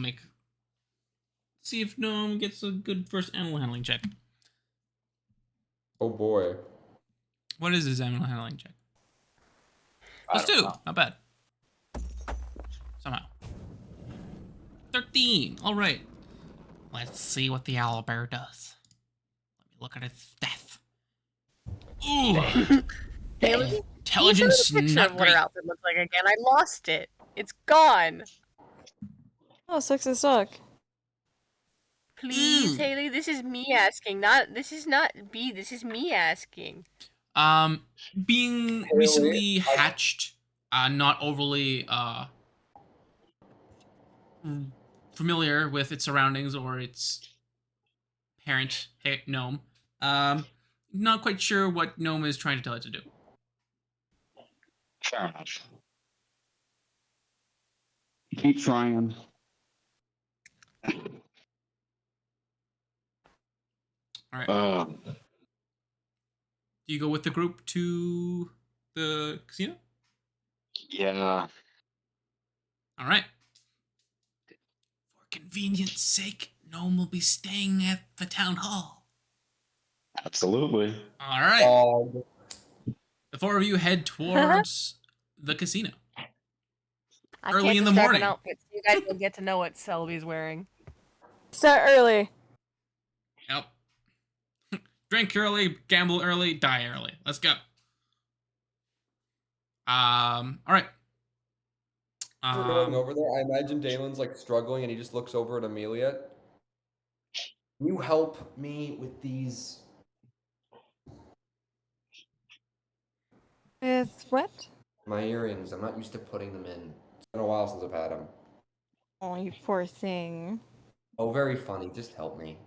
see if Gnome gets a good first animal handling check. Oh boy. What is his animal handling check? +2. Not bad. Somehow. 13. All right. Let's see what the owlbear does. Let me look at its stats. Ooh. Intelligence, not What great. her outfit looks like again. I lost it. It's gone. Oh, sucks to suck. Please, Haley. This is me asking. This is not B. This is me asking. Being recently hatched, not overly familiar with its surroundings or its parent gnome. Not quite sure what gnome is trying to tell it to do. Fair enough. Keep trying. All right. Uh, Do you go with the group to the casino? yeah. All right. For convenience sake, Gnome will be staying at the town hall. Absolutely. All right. The four of you head towards the casino. I Early can't in the describe morning. an outfit, so you guys will get to know what Selby's wearing. Start early. Yep. Drink early, gamble early, die early. Let's go. All right. We're going over there. I imagine Dalen's like struggling, and he just looks over at Amelia. Can you help me with these? With what? My earrings. I'm not used to putting them in. It's been a while since I've had them. Oh, you poor thing. Oh, very funny. Just help me.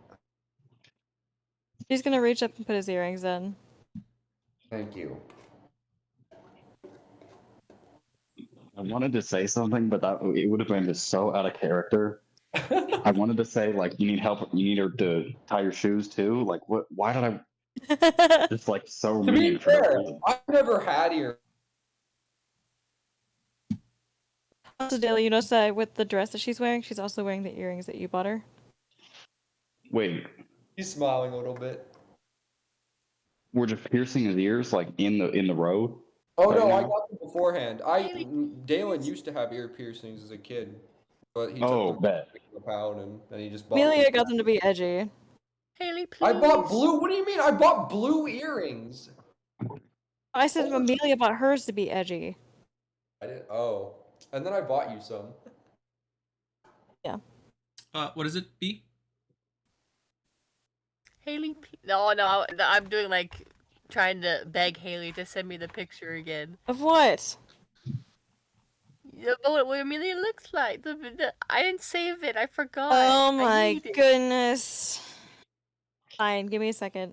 He's gonna reach up and put his earrings in. Thank you. I wanted to say something, but that it would have been just so out of character. I wanted to say like you need help. You need her to tie your shoes too. Like what? Why did I? It's like so To be mean for no fair, reason. I've never had earrings. Also, Daly, you notice that with the dress that she's wearing, she's also wearing the earrings that you bought her. Wait, He's smiling a little bit. we're just piercing his ears like in the road. Oh right no, I now? got them beforehand. Dalen used to have ear piercings as a kid, but he took Oh, them bet. out and then he just bought Amelia them. got them to be edgy. Haley, please. I bought blue. What do you mean? I bought blue earrings. I said Amelia bought hers to be edgy. I did. Oh, and then I bought you some. Yeah. What is it, B? Haley, no, I'm doing like trying to beg Haley to send me the picture again. Of what? Yeah, but what Amelia looks like. I didn't save it. I forgot. Oh I my need it. goodness. Fine, give me a second.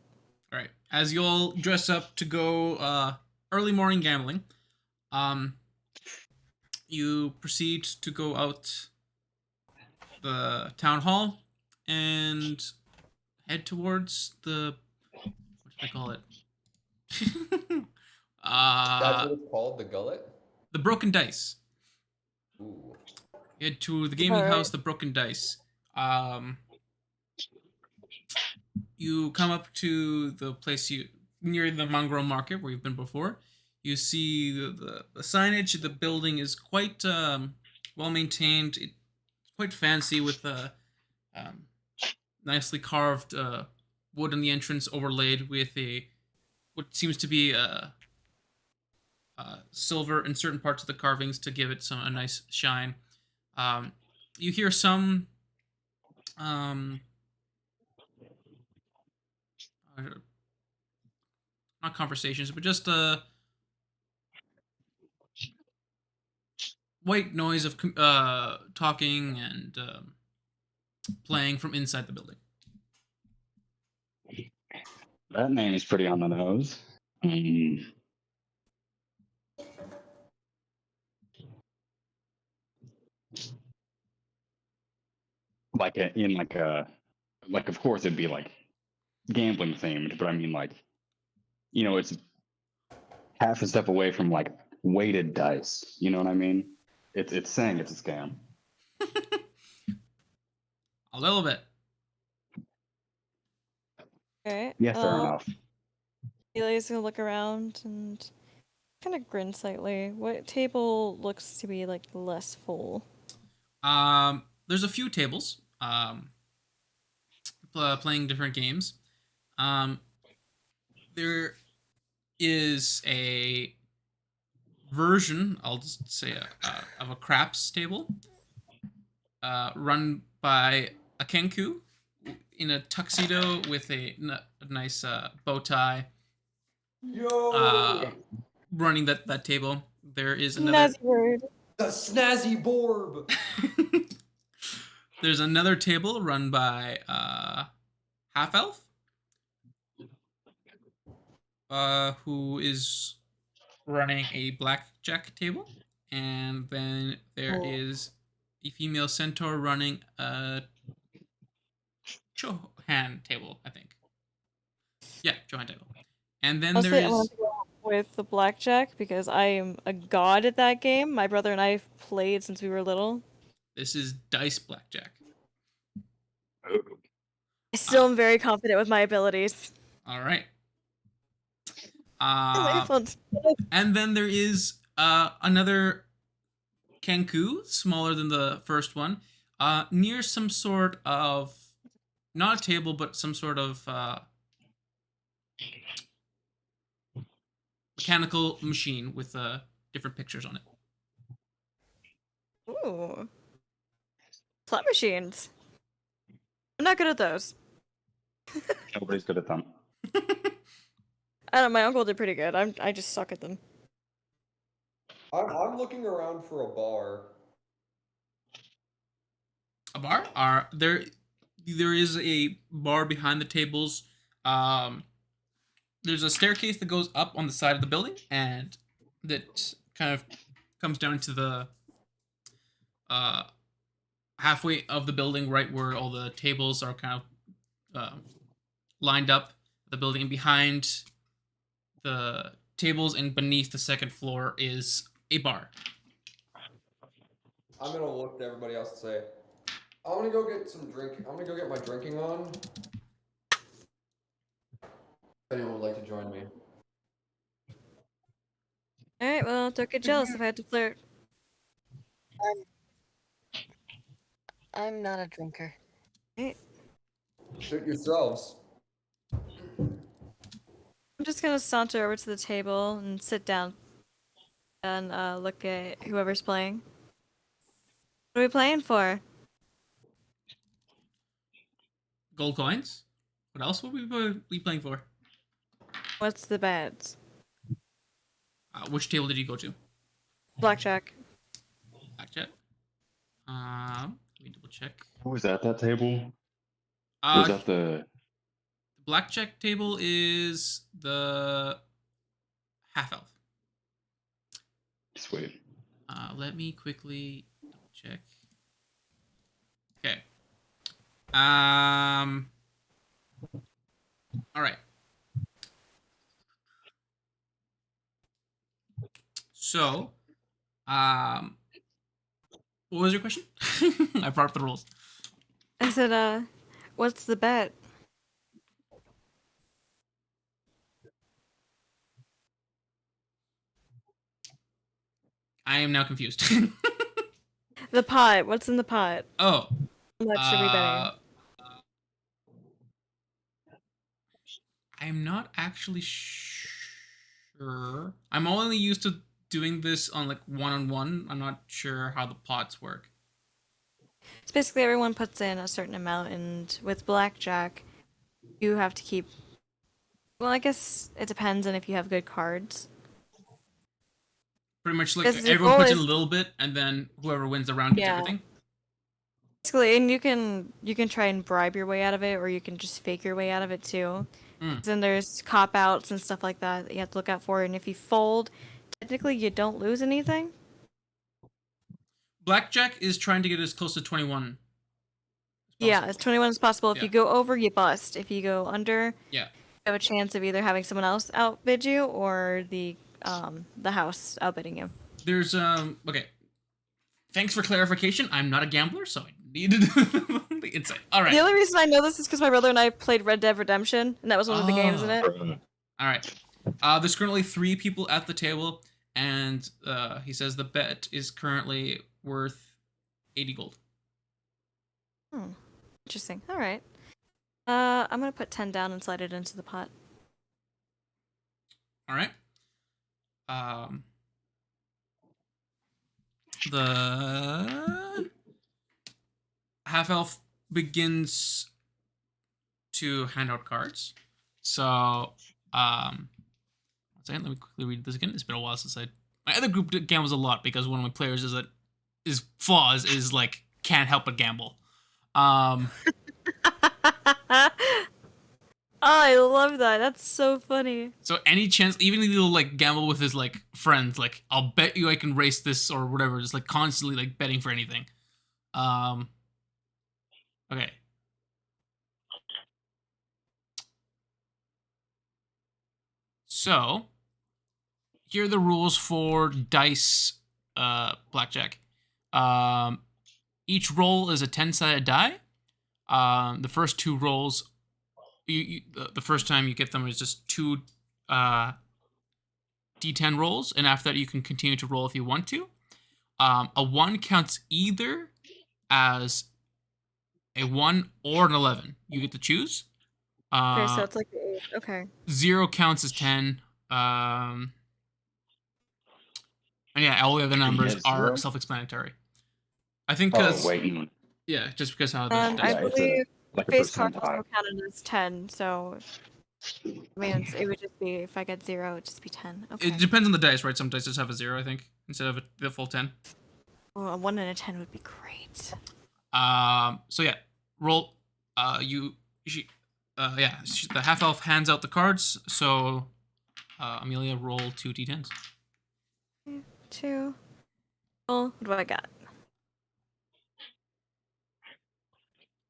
All right. As you all dress up to go early morning gambling, you proceed to go out the town hall and head towards the what do they call it? That's what it's called, the gullet. The Broken Dice. Ooh. Head to the gaming house, the Broken Dice. You come up to the place near the Mongrel Market where you've been before. You see the signage. The building is quite well maintained. It's quite fancy with nicely carved wood on the entrance, overlaid with what seems to be silver in certain parts of the carvings to give it a nice shine. You hear some not conversations, but just white noise of talking and playing from inside the building. That name is pretty on the nose. Like of course it'd be like gambling themed, but I mean like, it's half a step away from like weighted dice. You know what I mean? It's saying it's a scam. A little bit. Okay. Yeah, fair enough. Elia's gonna look around and kind of grin slightly. What table looks to be like less full? There's a few tables playing different games. There is a version, I'll just say, of a craps table run by a Kenku in a tuxedo with a nice bow tie. Running that table. There is another. Snazzy word. The snazzy borb. There's another table run by Half Elf, who is running a blackjack table, and then there is a female centaur running a Chohan table, I think. Yeah, Chohan table. And then Honestly, there I want is to go with the blackjack because I am a god at that game. My brother and I have played since we were little. this is dice blackjack. I still am very confident with my abilities. All right. My headphones. And then there is another Kenku, smaller than the first one, near some sort of, not a table, but some sort of mechanical machine with different pictures on it. Ooh. Slot machines. I'm not good at those. Nobody's good at them. I don't know, my uncle did pretty good. I just suck at them. I'm looking around for a bar. A bar? There is a bar behind the tables. There's a staircase that goes up on the side of the building, and that kind of comes down to the halfway of the building, right where all the tables are kind of lined up. The building, and behind the tables and beneath the second floor is a bar. I'm gonna look to everybody else and say, I'm gonna go get some drink. I'm gonna go get my drinking on. If anyone would like to join me. Alright, well, don't get jealous if I had to flirt. I'm not a drinker. Right. Shoot yourselves. I'm just gonna saunter over to the table and sit down and look at whoever's playing. What are we playing for? Gold coins? What else would we be playing for? What's the bet? Which table did you go to? Blackjack. Blackjack. Let me double check. Who was at that table? Uh, Was that the The blackjack table is the half elf. sweet? Let me quickly double check. Okay. All right. So, what was your question? I brought up the rules. I said, what's the bet? I am now confused. The pot. What's in the pot? Oh. How much are we betting? I'm not actually sure. I'm only used to doing this on like one-on-one. I'm not sure how the pots work. It's basically everyone puts in a certain amount, and with blackjack, you have to keep. Well, I guess it depends on if you have good cards. Pretty much like Because the everyone goal puts in a is- little bit, and then whoever wins the round gets Yeah. everything. Basically, and you can try and bribe your way out of it, or you can just fake your way out of it too. Then there's cop outs and stuff like that you have to look out for, and if you fold, technically you don't lose anything. Blackjack is trying to get as close to 21. Yeah, as 21 as possible. If Yeah. you go over, you bust. If you go under, Yeah. you have a chance of either having someone else outbid you or the house outbidding you. There's okay. Thanks for clarification. I'm not a gambler, so I needed the insight. All right. The only reason I know this is because my brother and I played Red Dead Redemption, and that was one of the games in it. All right. There's currently 3 people at the table, and he says the bet is currently worth 80 gold. Interesting. All right. I'm gonna put 10 down and slide it into the pot. All right. The half elf begins to hand out cards. So, one second, let me quickly read this again. It's been a while since my other group gambles a lot because one of my players is flaws is like can't help but gamble. Oh, I love that. That's so funny. So any chance, even if he'll like gamble with his like friends, like I'll bet you I can race this or whatever, just like constantly like betting for anything. Okay. So, here are the rules for dice blackjack. Each roll is a 10-sided die. The first two rolls, the first time you get them is just two d10 rolls, and after that you can continue to roll if you want to. A 1 counts either as a 1 or an 11. You get to choose. Okay, so it's like the 8. Okay. 0 counts as 10. And yeah, all the other numbers are self-explanatory. I think because yeah, just because how the I believe like face cards also counted as 10, so I mean it would just be if I get 0, it would just be 10. Okay. It depends on the dice, right? Some dice just have a 0, I think, instead of the full 10. Well, a 1 and a 10 would be great. So yeah, roll. The half elf hands out the cards. So, Amelia, roll 2 d10s. 2. Oh, what do I got?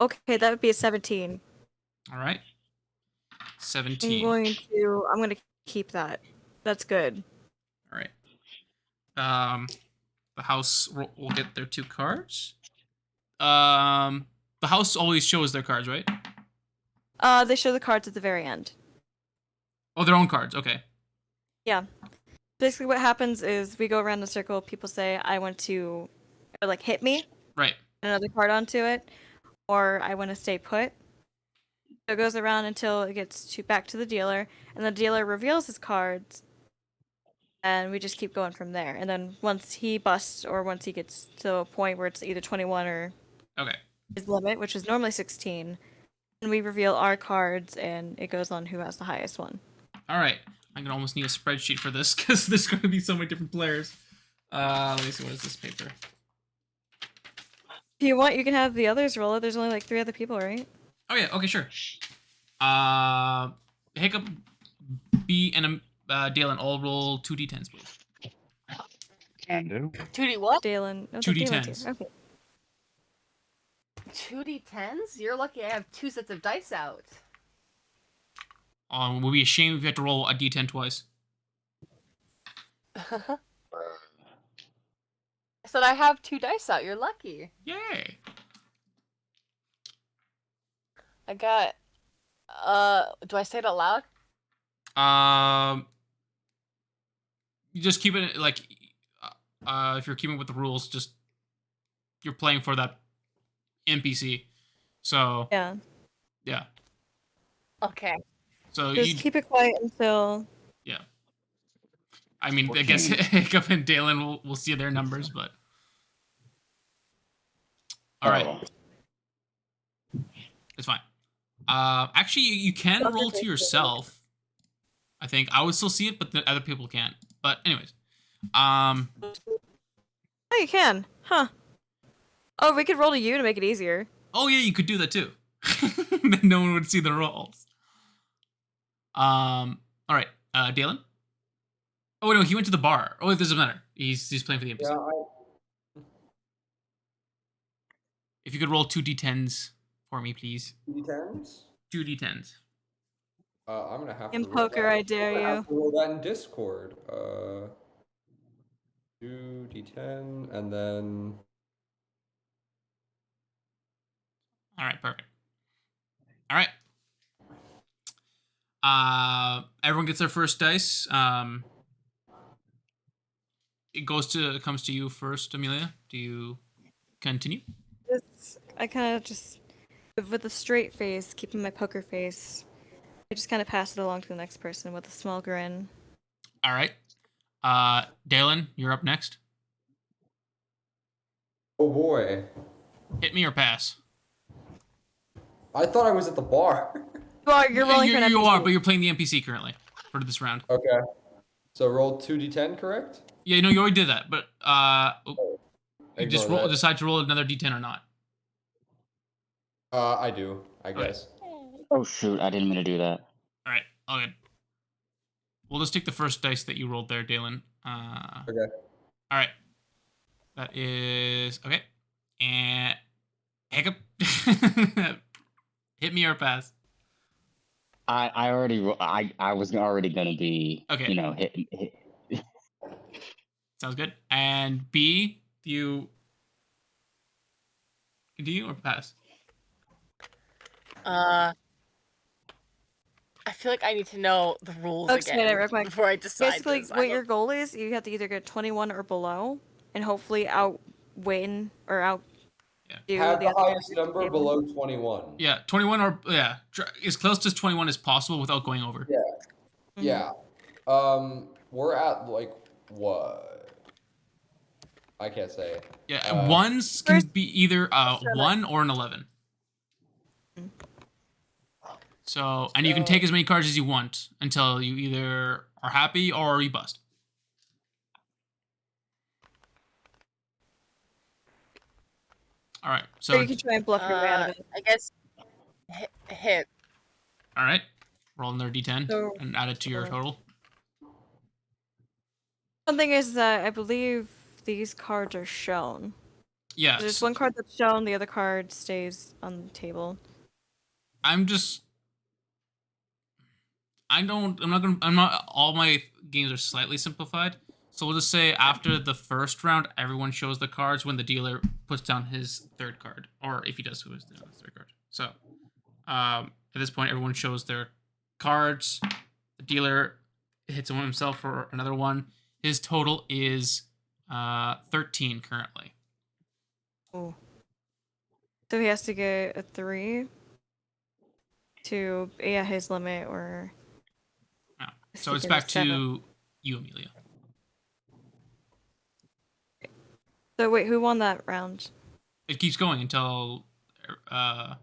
Okay, that would be a 17. All right. 17. I'm gonna keep that. That's good. All right. The house will get their 2 cards. The house always shows their cards, right? They show the cards at the very end. Oh, their own cards. Okay. Yeah. Basically, what happens is we go around the circle. People say, "I want to," or like hit me. Right. Another card onto it, or I want to stay put. So it goes around until it gets back to the dealer, and the dealer reveals his cards, and we just keep going from there. And then once he busts, or once he gets to a point where it's either 21 or his limit, which is normally 16, and we reveal our cards, and it goes on who has the highest one. All right. I'm gonna almost need a spreadsheet for this because there's going to be so many different players. Let me see. What is this paper? If you want, you can have the others roll it. There's only like 3 other people, right? Oh yeah. Okay. Sure. Hiccup, B, and Dalen all roll 2d10s, please. Can do. 2D what? Dalen. No, 2d10s. Okay. 2D10s? You're lucky I have 2 sets of dice out. It would be a shame if you had to roll a d10 twice. I said I have 2 dice out. You're lucky. Yay! I got. Do I say it out loud? You just keep it like, if you're keeping with the rules, just you're playing for that NPC. So yeah. Okay. So just keep it quiet until. Yeah. I mean, I guess Hiccup and Dalen will see their numbers, but. All right. It's fine. Actually, you can roll to yourself. I think I would still see it, but the other people can't. But anyways, Oh, you can, huh? Oh, we could roll to you to make it easier. Oh yeah, you could do that too. Then no one would see the rolls. All right, Dalen. Oh no, he went to the bar. Oh, it doesn't matter. He's playing for the NPC. Yeah, If you could roll 2 d10s for me, please. 2d10s? 2 d10s. I'm gonna have in to. In poker, I dare you. Have to roll that in Discord. 2d10, and then. All right, perfect. All right. Everyone gets their first dice. It comes to you first, Amelia. Do you continue? I kind of just, with a straight face, keeping my poker face, I just kind of pass it along to the next person with a small grin. All right. Dalen, you're up next. Oh boy. Hit me or pass. I thought I was at the bar. You're rolling for an NPC. You are, but you're playing the NPC currently for this round. Okay. So roll 2d10, correct? Yeah, no, you already did that, but you just decide to roll another d10 or not. I do, I guess. Oh shoot, I didn't mean to do that. All right, all good. We'll just take the first dice that you rolled there, Dalen. Okay. All right. That is okay. And Hiccup. Hit me or pass. I was already gonna be, Okay. you know, hit. Sounds good. And B, do you continue or pass? I feel like I need to know the rules I'll explain it again real quick. before I decide Basically, this. what your goal is, you have to either get 21 or below, and hopefully outwin or outdo Have the the other highest number table. below 21. Yeah, 21 or as close to 21 as possible without going over. Yeah. Mhm. Yeah. We're at like what? I can't say. Yeah, ones can First- be either first 1 or an 11. Mhm. So, and you can take as many cards as you want until you either are happy or you bust. All right. So Or you can try and bluff your way out of it. I guess hit. all right. Roll another d10 So- and add it to your total. One thing is that I believe these cards are shown. Yes. There's one card that's shown, the other card stays on the table. I'm not all my games are slightly simplified. So we'll just say after the first round, everyone shows the cards when the dealer puts down his third card, or if he does, who is down his third card. So at this point, everyone shows their cards. The dealer hits one himself for another one. His total is 13 currently. Oh. So he has to get a 3 to his limit, or Oh. So it's back to you, Amelia. So wait, who won that round? It keeps going until Not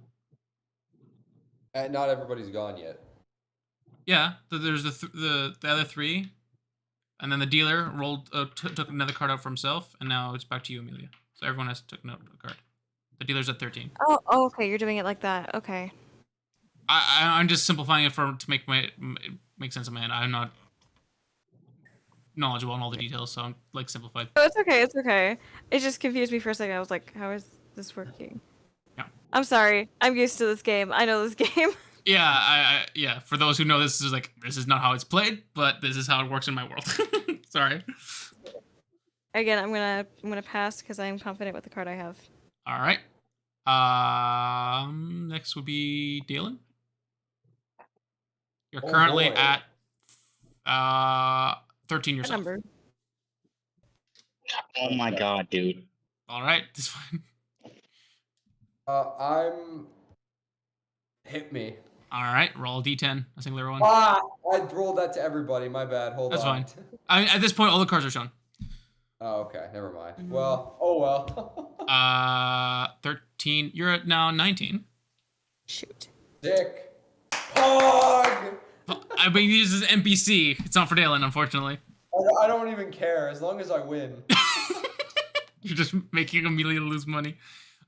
everybody's gone yet. yeah. There's the other 3, and then the dealer rolled took another card out for himself, and now it's back to you, Amelia. So everyone has took a card. The dealer's at 13. Oh, okay. You're doing it like that. Okay. I'm just simplifying it to make sense of my head. I'm not knowledgeable on all the details, so I'm like simplified. Oh, it's okay. It's okay. It just confused me for a second. I was like, how is this working? Yeah. I'm sorry. I'm used to this game. I know this game. Yeah, yeah. For those who know, this is not how it's played, but this is how it works in my world. Sorry. Again, I'm gonna pass because I'm confident with the card I have. All right. Next would be Dalen. You're currently at 13 What yourself. number? Oh my god, dude. All right, that's fine. I'm hit me. All right, roll a d10, a singular one. I rolled that to everybody. My bad. Hold That's on. fine. I mean, at this point, all the cards are shown. Oh, okay. Never mind. Well, oh well. 13. You're at now 19. Shoot. Dick. Pog! I mean, this is an NPC. It's not for Dalen, unfortunately. I don't even care as long as I win. You're just making Amelia lose money.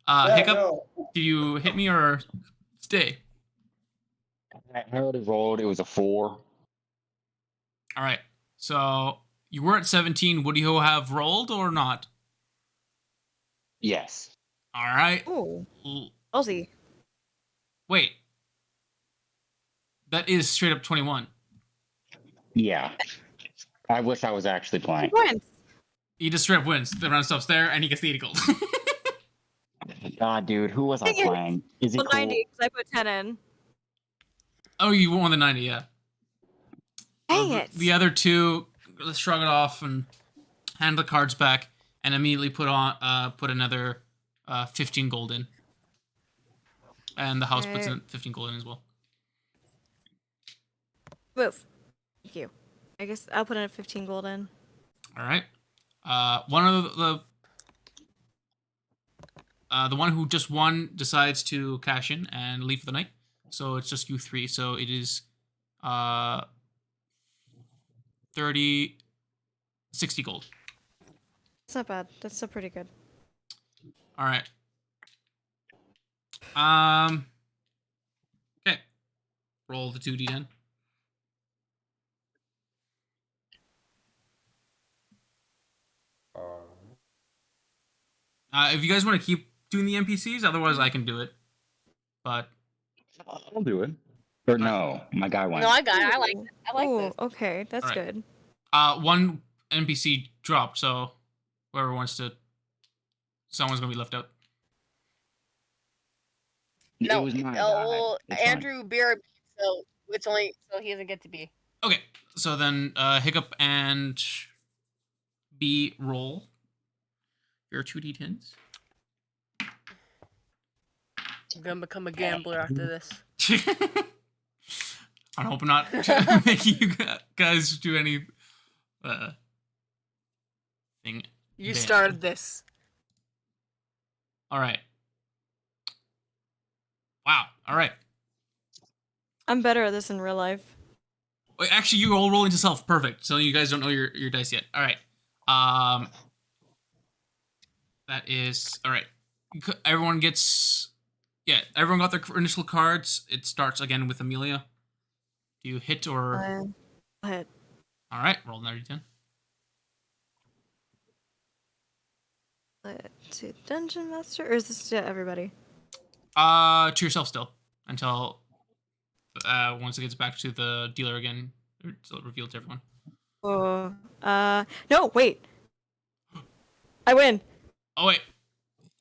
Yeah, Hiccup, no. do you hit me or stay? I already rolled. It was a 4. All right. So you were at 17. Would you have rolled or not? Yes. All right. Oh. Aussie. Wait. That is straight up 21. Yeah. I wish I was actually playing. Wins. He just straight up wins. The round stops there, and he gets the 80 gold. God, dude, who was I playing? Is it Well, cool? 90 because I put 10 in. Oh, you won the 90, yeah. Dang So it. The other 2 shrug it off and hand the cards back, and immediately put another 15 gold in. And the house puts in 15 gold in as well. Move. Thank you. I guess I'll put in a 15 gold in. All right. One of the one who just won decides to cash in and leave for the night. So it's just you 3. So it is 60 gold. It's not bad. That's still pretty good. All right. Okay. Roll the 2d10. If you guys want to keep doing the NPCs. Otherwise, I can do it. But I'll do it. Or no, my guy went. No, I got it. I like this. I like this. Okay, that's All right. good. One NPC dropped, so whoever wants to, someone's gonna be left out. No, it was my guy. well, It's fine. Andrew Beer, so it's only so he doesn't get to be. Okay, so then Hiccup and B roll your 2d10s. I'm gonna become a gambler after this. I hope not making you guys do any thing. You bad. started this. All right. Wow. All right. I'm better at this in real life. Wait, actually, you all roll into self. Perfect. So you guys don't know your dice yet. All right. That is all right. Everyone gets. Yeah, everyone got their initial cards. It starts again with Amelia. Do you hit or? Hit. All right, roll another d10. To Dungeon Master, or is this to everybody? To yourself still until once it gets back to the dealer again, until it revealed to everyone. Oh, no, wait. I win. Oh wait,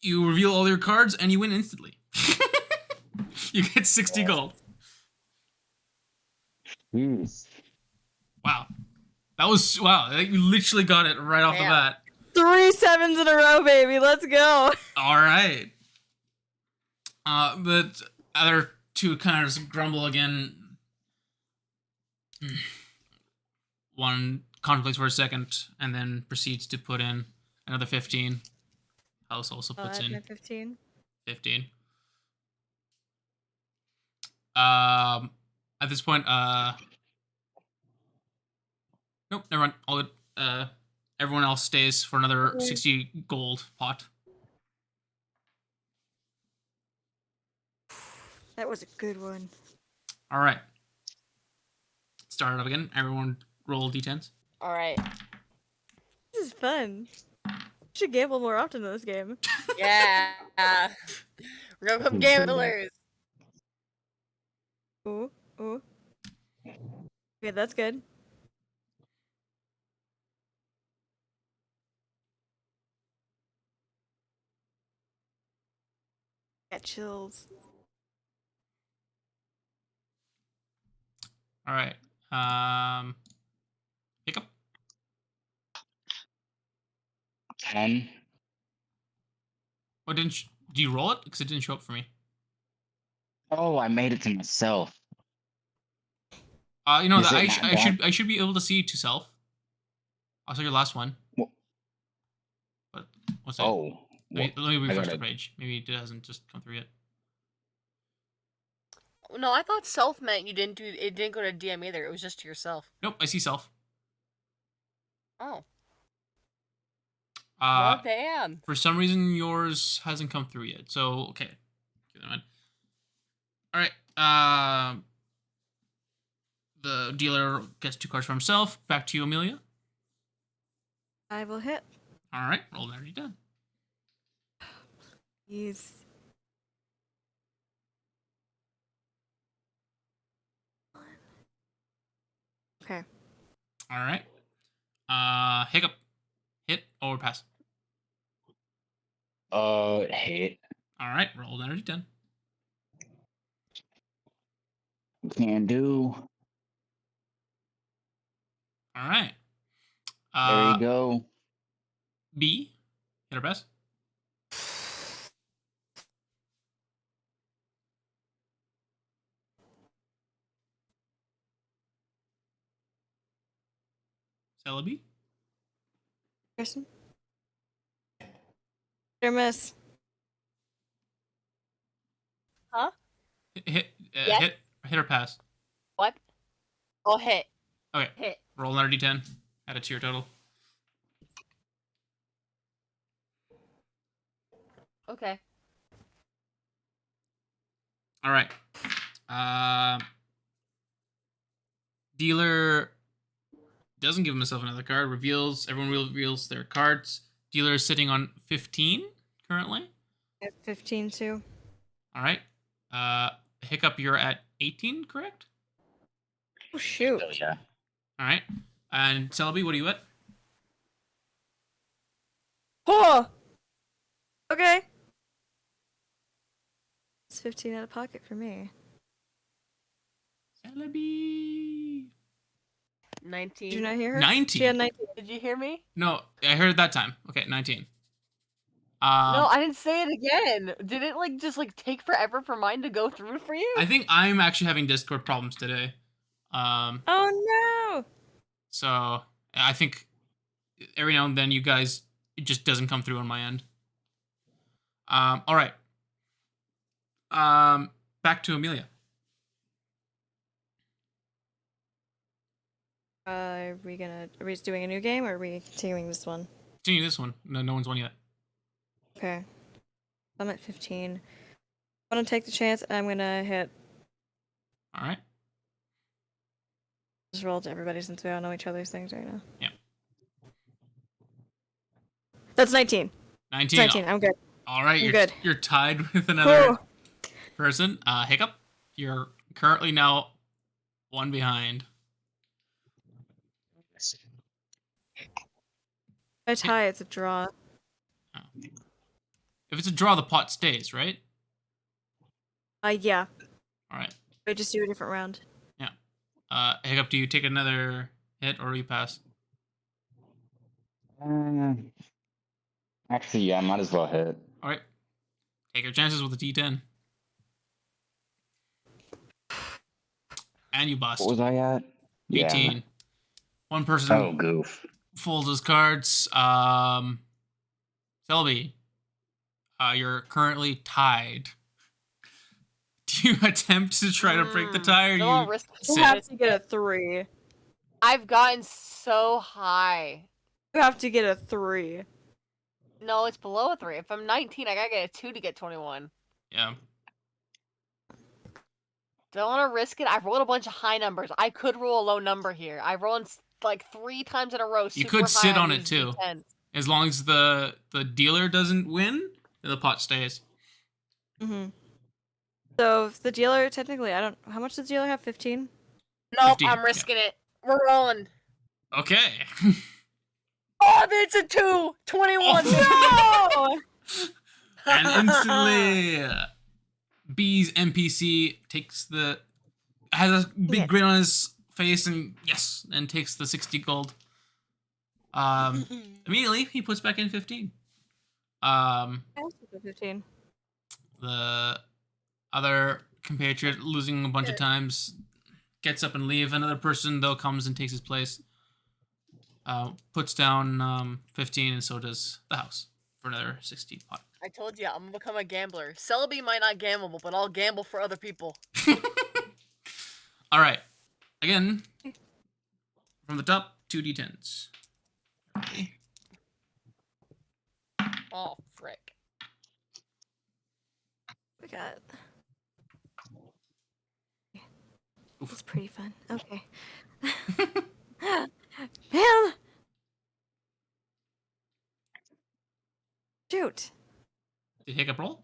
you reveal all your cards and you win instantly. You get 60 gold. Jeez. Wow, that was wow. You literally got it right off the bat. 3 sevens in a row, baby. Let's go. All right. The other two kind of grumble again. One contemplates for a second and then proceeds to put in another 15. House also puts in 15. 15. At this point, nope, never mind. All good. Everyone else stays for another 60 gold pot. That was a good one. All right. Start it up again. Everyone roll d10s. All right. This is fun. We should gamble more often in this game. Yeah. We're gonna become gamblers. Ooh, ooh. Okay, that's good. Got chills. All right. Hiccup. 10. What didn't do you roll it? Because it didn't show up for me. Oh, I made it to myself. You know Is that it not I should be able to see to self. Also, your last one. Well- But what's it? Oh. Let me I refresh the gotta- page. Maybe it hasn't just come through yet. No, I thought self meant you didn't do it. Didn't go to DM either. It was just to yourself. Nope, I see self. Oh. Uh, Well, damn. For some reason, yours hasn't come through yet. So okay, keep that in mind. All right. The dealer gets 2 cards for himself. Back to you, Amelia. I will hit. All right, roll that already done. Please. Okay. All right. Hiccup. Hit or pass. Hit. All right, roll that already done. Can do. All right. There you go. B. Hit or pass. Celebi. Person? Or miss? Huh? Hit. Yes. Hit or pass. What? Oh, hit. Okay. Hit. Roll another d10. Add it to your total. Okay. All right. Dealer doesn't give himself another card. Reveals. Everyone reveals their cards. Dealer is sitting on 15 currently. I have 15 too. All right. Hiccup, you're at 18, correct? Oh shoot. So, yeah. All right. And Celebi, what are you at? Oh. Okay. It's 15 out of pocket for me. Celebi. 19. Did you not hear her? 19. She had 19. Did you hear me? No, I heard it that time. Okay, 19. No, I didn't say it again. Did it just take forever for mine to go through for you? I think I'm actually having Discord problems today. Oh no. So I think every now and then you guys, it just doesn't come through on my end. All right. Back to Amelia. Are we just doing a new game or are we continuing this one? Continue this one. No one's won yet. Okay. I'm at 15. I'm gonna take the chance and I'm gonna hit. All right. Just roll to everybody since we all know each other's things right now. Yeah. That's 19. 19. 19. I'm good. All right. I'm good. You're tied with another Oh. person. Hiccup, you're currently now one behind. I tie, it's a draw. Oh. If it's a draw, the pot stays, right? Yeah. All right. I just do a different round. Hiccup, do you take another hit or you pass? Actually, yeah, I might as well hit. All right. Take your chances with a D10. And you bust. What was I at? 18. Yeah. One person Oh, goof. folds his cards. Selby, you're currently tied. Do you attempt to try to break the tie, or Don't you risk You sit? have to get a 3. I've gotten so high. You have to get a 3. No, it's below a 3. If I'm 19, I gotta get a 2 to get 21. Yeah. Don't want to risk it. I've rolled a bunch of high numbers. I could roll a low number here. I've rolled 3 times in a row. You super could sit high on it these too. D10s. As long as the dealer doesn't win, the pot stays. Mm-hmm. So if the dealer technically, I don't. How much does the dealer have? 15. Nope, 15, I'm risking it. We're rolling. Okay. Oh, it's a 2! 21! No! And instantly, B's NPC has a big Yeah. grin on his face and takes the 60 gold. Immediately he puts back in 15. I also put 15. The other compatriot, losing a bunch of times, gets up and leave. Another person though comes and takes his place. Puts down 15, and so does the house for another 60 pot. I told you, I'm gonna become a gambler. Celebi might not gamble, but I'll gamble for other people. All right. Again, from the top, 2 D10s. Okay. Oh, frick. We got. Oof. It's pretty fun. Okay. Man! Shoot. Did Hiccup roll?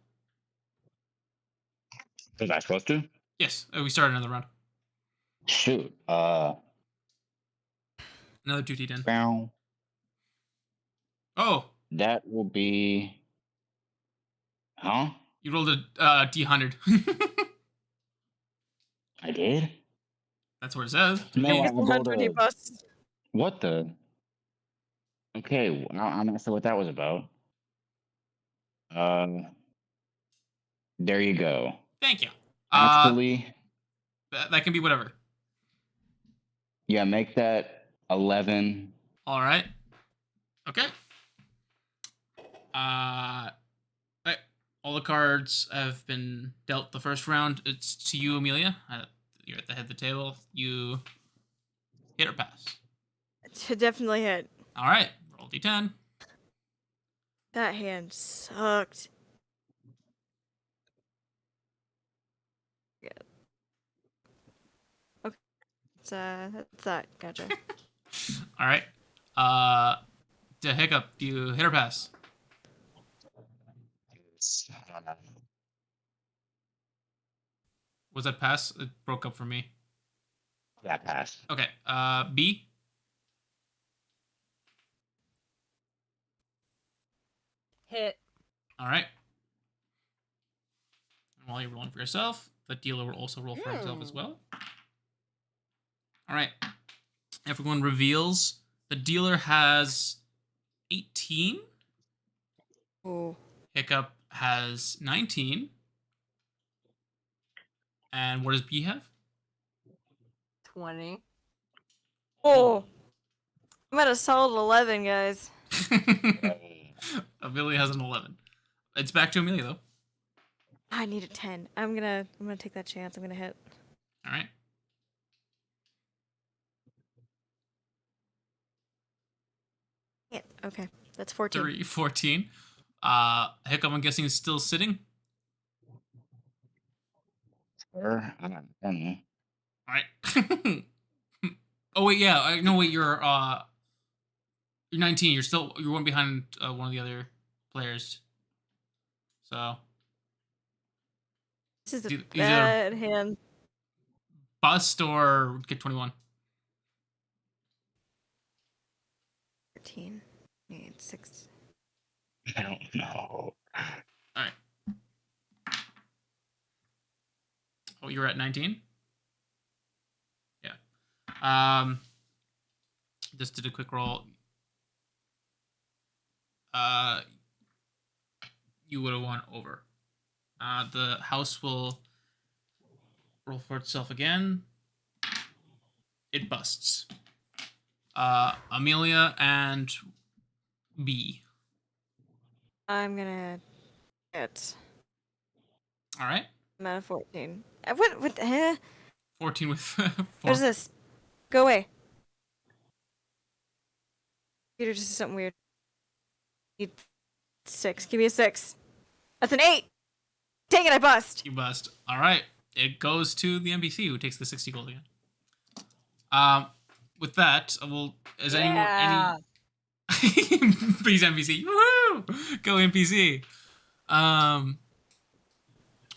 Was I supposed to? Yes. We started another round. Shoot. Another 2 D10. Bow. Oh, That will be. Huh? you rolled a D100. I did? That's what it says. No, Hey, I rolled 100 a. busts. What the? Okay, I'm not sure what that was about. There you go. Thank you. Actually, That can be whatever. yeah, make that 11. All right. Okay. Right. All the cards have been dealt the first round. It's to you, Amelia. You're at the head of the table. You hit or pass. To definitely hit. All right. Roll D10. That hand sucked. Yeah. Okay. That's that. Gotcha. All right. To Hiccup, do you hit or pass? Was that pass? It broke up for me. Yeah, pass. Okay. B. Hit. All right. And while you're rolling for yourself, the dealer will also roll for himself as well. All right. Everyone reveals the dealer has 18. Ooh. Hiccup has 19. And what does B have? 20. Oh. I'm at a solid 11, guys. Amelia has an 11. It's back to Amelia though. I need a 10. I'm gonna take that chance. I'm gonna hit. All right. Yeah. Okay. That's 14. 3, 14. Hiccup, I'm guessing, is still sitting. Sure. I don't know. All right. Oh wait, yeah. No, wait. You're 19. You're one behind one of the other players. So This is a either bad hand. bust or get 21. 13. 8, 6. I don't know. All right. Oh, you're at 19. Yeah. Just did a quick roll. You would have won over. The house will roll for itself again. It busts. Amelia and B. I'm gonna hit. All right. I'm at a 14. What the hell? 14 with 4. What is this? Go away. Peter just did something weird. Need 6. Give me a 6. That's an 8. Dang it, I bust. You bust. All right. It goes to the NPC who takes the 60 gold again. With that, is anyone please NPC. Woohoo! Go NPC. My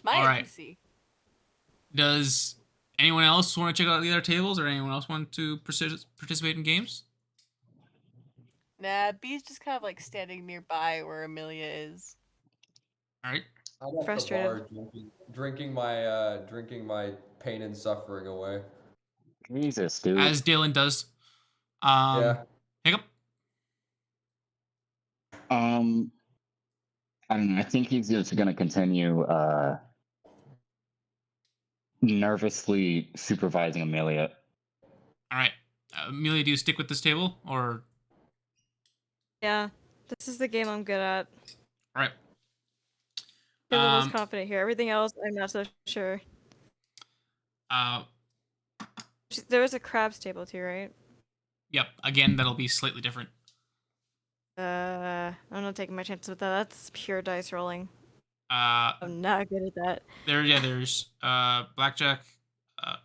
all right. NPC. Does anyone else want to check out the other tables, or anyone else want to participate in games? Nah, B's just kind of like standing nearby where Amelia is. All right. I'm at Frustrated. the bar drinking my pain and suffering away. Jesus, dude. As Dalen does. Yeah. Hiccup. I don't know. I think he's just gonna continue nervously supervising Amelia. All right. Amelia, do you stick with this table, or? Yeah. This is the game I'm good at. All right. I feel the most confident here. Everything else, I'm not so sure. There was a crabs table too, right? Yep. Again, that'll be slightly different. I'm not taking my chances with that. That's pure dice rolling. I'm not good at that. There's blackjack,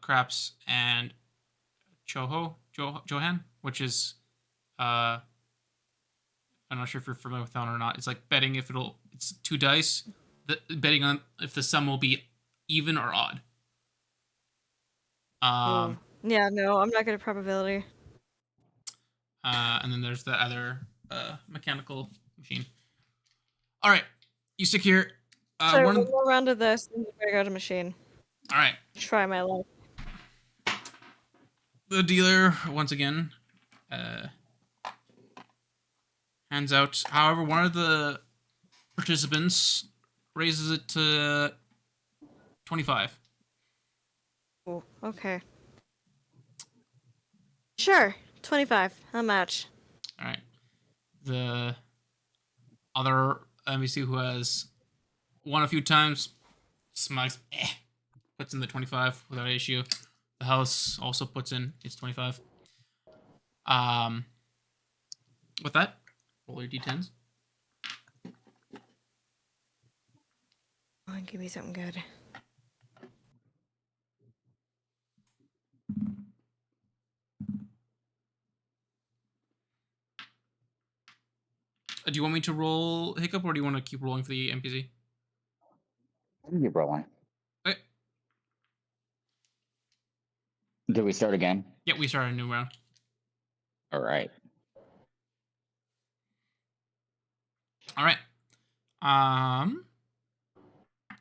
craps, and Johan, which is I'm not sure if you're familiar with that or not. It's like betting it's 2 dice, betting on if the sum will be even or odd. Yeah, no, I'm not good at probability. And then there's the other mechanical machine. All right, you stick here. One more round of this, and then I go to machine. All right. Try my luck. The dealer once again hands out. However, one of the participants raises it to 25. Oh, okay. Sure, 25. I'll match. All right. The other NPC who has won a few times smiles, puts in the 25 without issue. The house also puts in its 25. With that, roll your d10s. Come on, give me something good. Do you want me to roll Hiccup, or do you want to keep rolling for the NPC? Keep rolling. Okay. Do we start again? Yeah, we start a new round. All right. All right.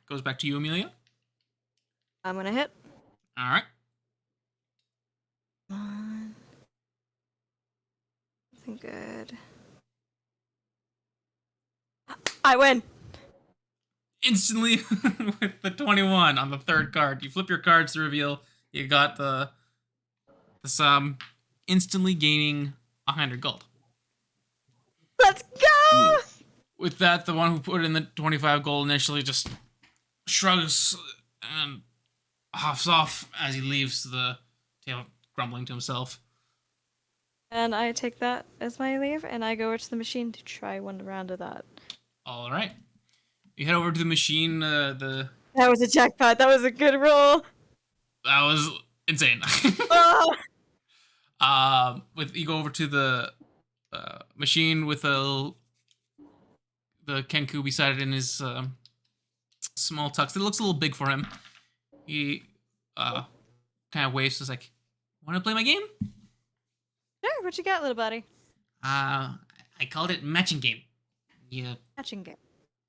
Goes back to you, Amelia. I'm gonna hit. All right. Something good. I win. Instantly with the 21 on the third card. You flip your cards to reveal you got the sum, instantly gaining 100 gold. Let's go! Jeez. With that, the one who put in the 25 gold initially just shrugs and huffs off as he leaves the table, grumbling to himself. And I take that as my leave, and I go over to the machine to try one round of that. All right. You head over to the machine. That was a jackpot. That was a good roll. That was insane. Oh! You go over to the machine with the Kenku beside it in his small tux. It looks a little big for him. He kind of waves, is like, "Want to play my game?" Sure, what you got, little buddy? I called it matching game. You Matching game.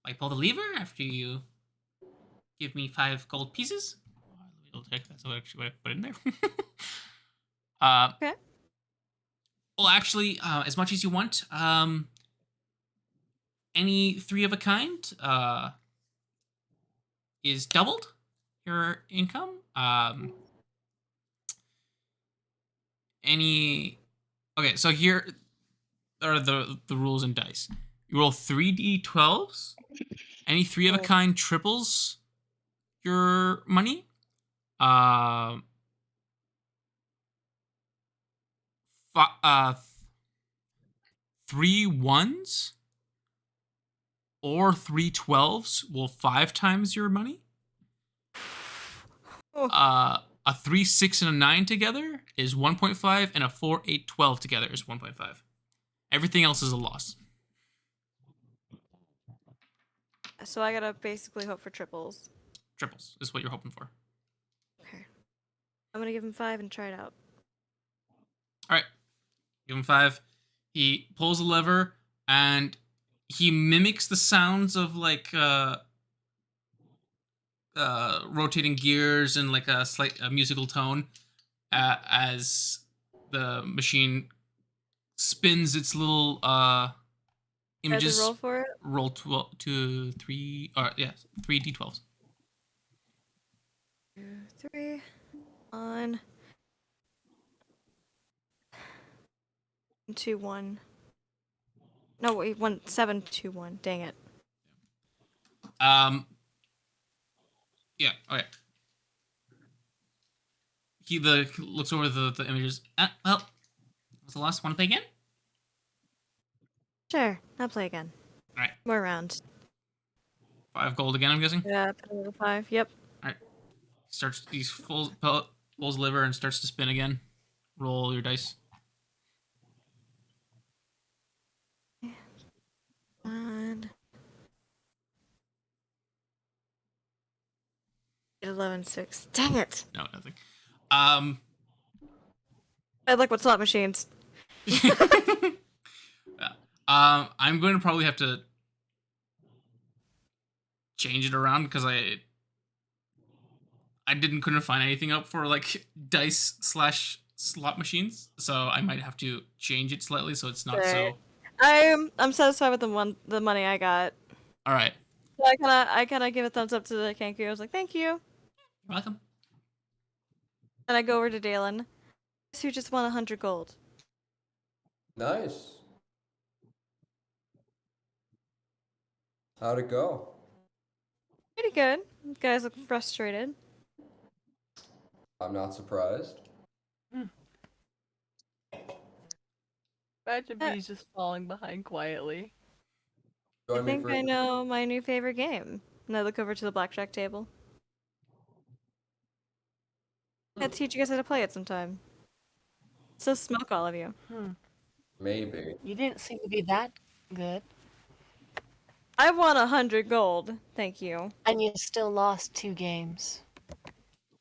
I pull the lever after you give me 5 gold pieces. Let me check that's actually what I put in there. Okay. Well, actually, as much as you want, any 3 of a kind is doubled your income. Okay, so here are the rules in dice. You roll 3d12s. Any 3 of a kind triples your money. 3 1s or 3 12s will 5 times your money. A 3 6 and a 9 together is 1.5, and a 4 8 12 together is 1.5. Everything else is a loss. So I gotta basically hope for triples. Triples is what you're hoping for. Okay. I'm gonna give him 5 and try it out. All right. Give him 5. He pulls a lever and he mimics the sounds of like rotating gears and like a slight musical tone as the machine spins its little images. Roll for it. Roll 3 d12s. 2, 3 on 2 1. No wait, 1 7 2 1. Dang it. Yeah. Okay. He looks over the images. Well, what's the last? Want to play again? Sure, I'll play again. All right. More round. 5 gold again, I'm guessing. Yeah, put a little 5. Yep. All right. Pulls liver and starts to spin again. Roll your dice. And 11 6. Dang it! No, nothing. I like what slot machines. Yeah. I'm going to probably have to change it around because I couldn't find anything up for like dice / slot machines, so I might have to change it slightly so it's not so. I'm satisfied with the money I got. All right. So I kinda give a thumbs up to the Kanku. I was like, thank you. You're welcome. And I go over to Dalen, who just won 100 gold. Nice. How'd it go? Pretty good. You guys look frustrated. I'm not surprised. Imagine B's just falling behind quietly. I think I know my new favorite game. And I look over to the blackjack table. I'll teach you guys how to play it sometime. So smoke all of you. Maybe. You didn't seem to be that good. I won 100 gold. Thank you. And you still lost 2 games.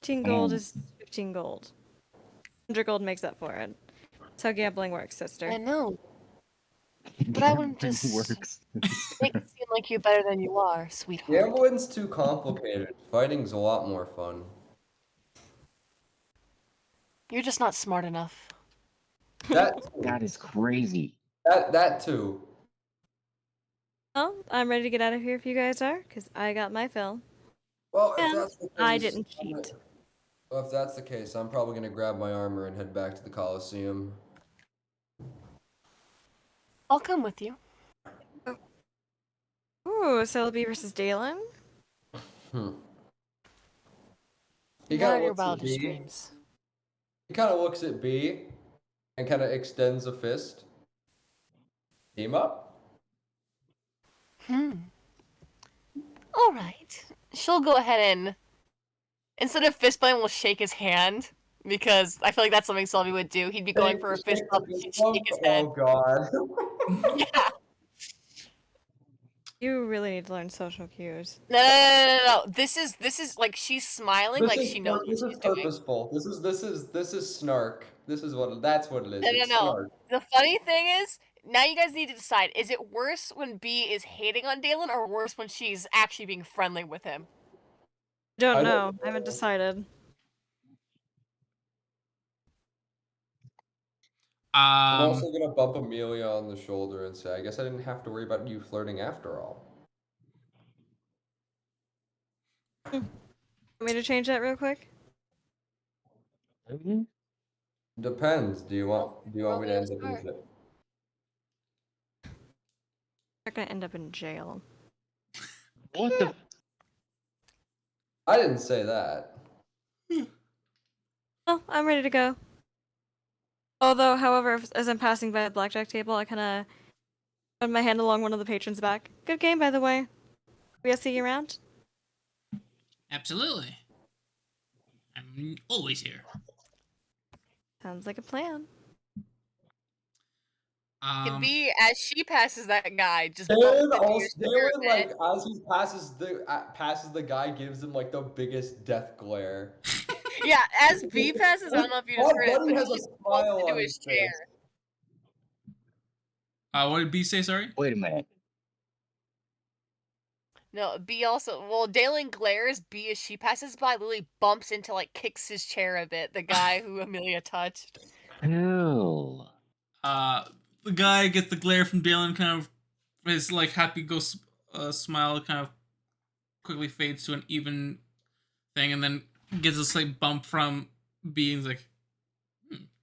15 gold is 15 gold. 100 gold makes up for it. That's how gambling works, sister. I know. But I wouldn't just works. make it seem like you're better than you are, sweetheart. Gambling's too complicated. Fighting's a lot more fun. You're just not smart enough. That That is crazy. that too. Well, I'm ready to get out of here if you guys are, because I got my fill. Well, if And that's the case, I didn't cheat. Well, if that's the case, I'm probably gonna grab my armor and head back to the Coliseum. I'll come with you. Ooh, Celebi versus Dalen? He Not kind in your of looks at wildest B. dreams. He kind of looks at B and kind of extends a fist. Team up? All right. She'll go ahead and instead of fist bump, we'll shake his hand because I feel like that's something Sylvie would do. He'd be going for a fist bump, and she'd shake his head. Oh god. Yeah. You really need to learn social cues. No. This is like she's smiling, This like is she knows what this is she's doing. purposeful. This is snark. That's what it is. It's No. snark. The funny thing is, now you guys need to decide: is it worse when B is hating on Dalen, or worse when she's actually being friendly with him? Don't I know. don't I haven't know. decided. I'm Um, also gonna bump Amelia on the shoulder and say, I guess I didn't have to worry about you flirting after all. Want me to change that real quick? Depends. Do you want me to Romeo's end up in heart. jail? They're gonna end up in jail. What the? I didn't say that. Oh, I'm ready to go. Although, however, as I'm passing by the blackjack table, I kind of run my hand along one of the patrons' back. Good game, by the way. We'll see you around. absolutely. I'm always here. Sounds like a plan. Can B, as she passes that guy, just bump Dalen into your also spirit Dalen like as he passes the guy gives him like the biggest death glare. Yeah, as B passes, I don't know if you just Our heard it, buddy but has he a just bumps smile into on his his face. chair. What did B say? Sorry. Wait a minute. No, B also. Well, Dalen glares. B, as she passes by, literally bumps into, like, kicks his chair a bit. The guy who Amelia touched. Hell. The guy gets the glare from Dalen. Kind of his like happy ghost smile kind of quickly fades to an even thing, and then gets a slight bump from B. And he's like,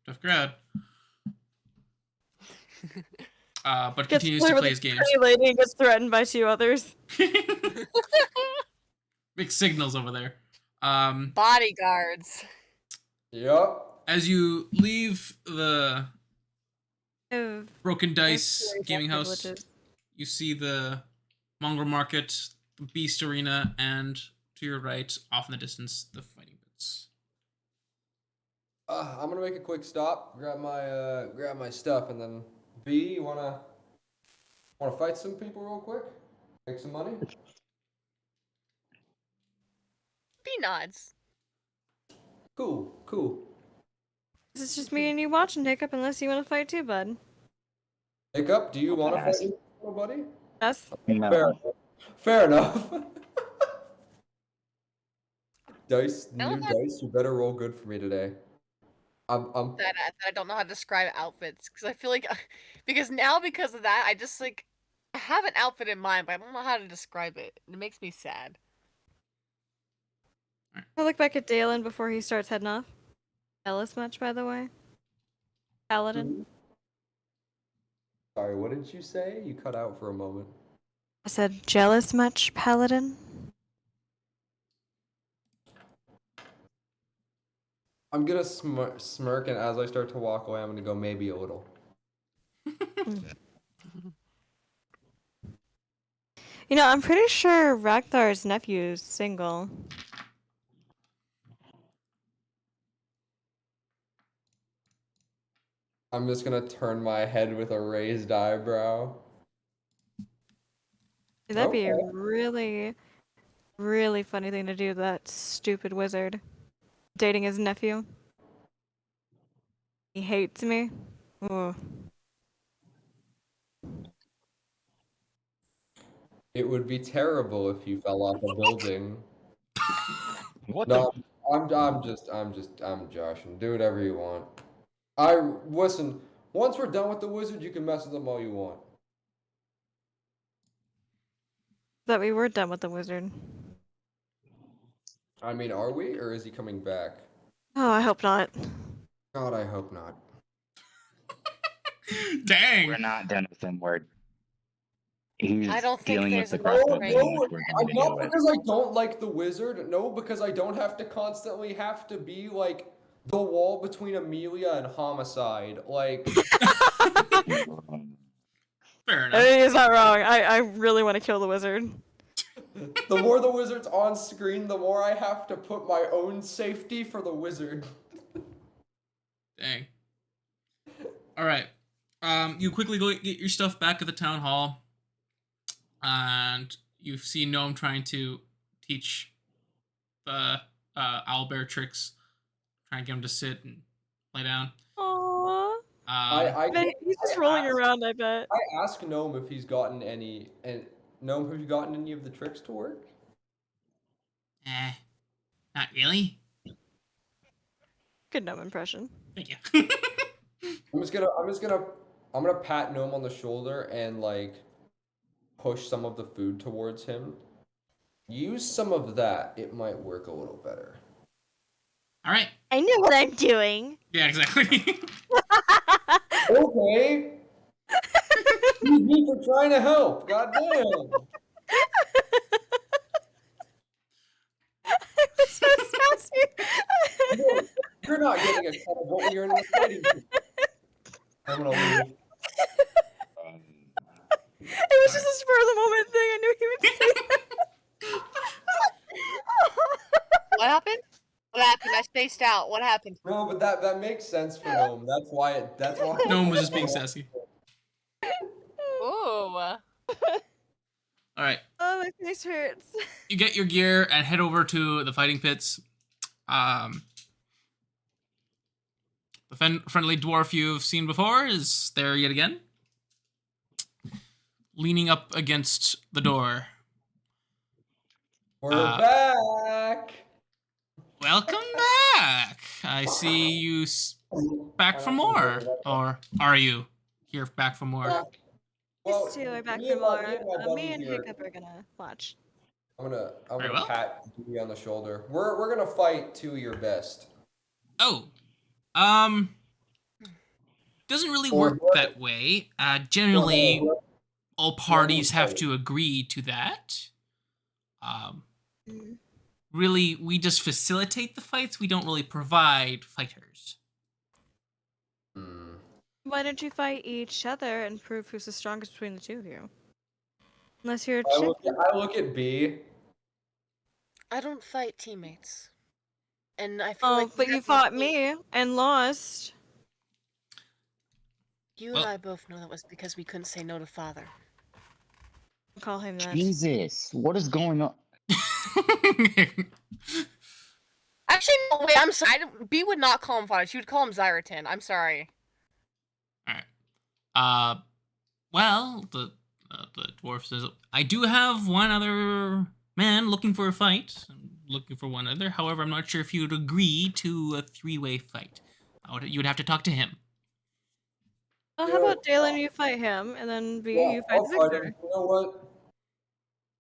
tough grad. But Gets continues to played with play a his games. pretty lady and gets threatened by 2 others. Big signals over there. Bodyguards. Yup. As you leave the Of Broken Dice very gaming deaf house, privileges. you see the Mongrel Market, the Beast Arena, and to your right, off in the distance, the fighting pits. I'm gonna make a quick stop, grab my stuff, and then B, you wanna fight some people real quick? Make some money? B nods. Cool. This is just me and you watching, Hiccup, unless you want to fight too, bud. Hiccup, do you want to Pass. fight nobody? Yes? No. Fair enough. Dice, I don't new know dice, you better roll good for me today. I'm that I don't know how to describe outfits because I feel like because of that I just like I have an outfit in mind but I don't know how to describe it. It makes me sad. I look back at Dalen before he starts heading off. Jealous much, by the way? Paladin? sorry, what did you say? You cut out for a moment. I said, jealous much, Paladin? I'm gonna smirk, and as I start to walk away, I'm gonna go maybe a little. You know, I'm pretty sure Rakthar's nephew's single. I'm just gonna turn my head with a raised eyebrow. That'd be a Okay. really, really funny thing to do, that stupid wizard. Dating his nephew. He hates me. Ugh. It would be terrible if you fell off a building. What No, I'm joshing. Do whatever you want. Listen. Once we're done with the wizard, you can mess with them all you want. Thought we were done with the wizard. I mean, are we, or is he coming back? Oh, I hope not. God, I hope not. Dang. We're not done with him. He's I don't think dealing with there's the enough crossbow rain. which we're going to deal Not with. because I don't like the wizard. No, because I don't have to constantly have to be like the wall between Amelia and homicide. Like, Fair enough. He's not wrong. I really want to kill the wizard. the more the wizard's on screen, the more I have to put my own safety for the wizard. Dang. All right. You quickly go get your stuff back at the town hall, and you see Gnome trying to teach the owlbear tricks, trying to get him to sit and lay down. Aww. He's just I rolling asked- around, I bet. I asked Gnome if he's gotten any, and Gnome, have you gotten any of the tricks to work? Not really. Good gnome impression. Thank you. I'm gonna pat Gnome on the shoulder and like push some of the food towards him. Use some of that; it might work a little better. All right. I know what I'm doing. Yeah, exactly. Okay. Excuse me for trying to help. Goddamn. So sassy. You're not getting a cut of what we earn in the fighting. I'm gonna leave. It was just a spur of the moment thing. I knew he would say that. What happened? What happened? I spaced out. What happened? No, but that makes sense for Gnome. That's why. Gnome was just being sassy. Ooh. All right. Oh, my face hurts. You get your gear and head over to the fighting pits. The friendly dwarf you've seen before is there yet again, leaning up against the door. We're back. Welcome back. I see you back for more, or are you here back for more? Well, These two are back me for and my- more. me and my buddy Me and here- Hiccup are gonna watch. I'm Very gonna well. pat you on the shoulder. We're gonna fight to your best. Oh, doesn't really Or work what? that way. Generally, all parties have to agree to that. Mm. Really, we just facilitate the fights. We don't really provide fighters. Hmm. Why don't you fight each other and prove who's the strongest between the two of you? Unless you're a I chick. look at B. I don't fight teammates. And I feel Oh, like but you fought me and lost. You Well- and I both know that was because we couldn't say no to father. Call him that. Jesus, what is going on? Actually, no, wait, I'm sorry. B would not call him father. She would call him Zyratin. I'm sorry. Well, the dwarf says, I do have one other man looking for a fight. I'm looking for one other. However, I'm not sure if you'd agree to a three-way fight. You would have to talk to him. Oh, how about Dalen, you fight him, and then B, you fight I'll fight Victor. him. You know what?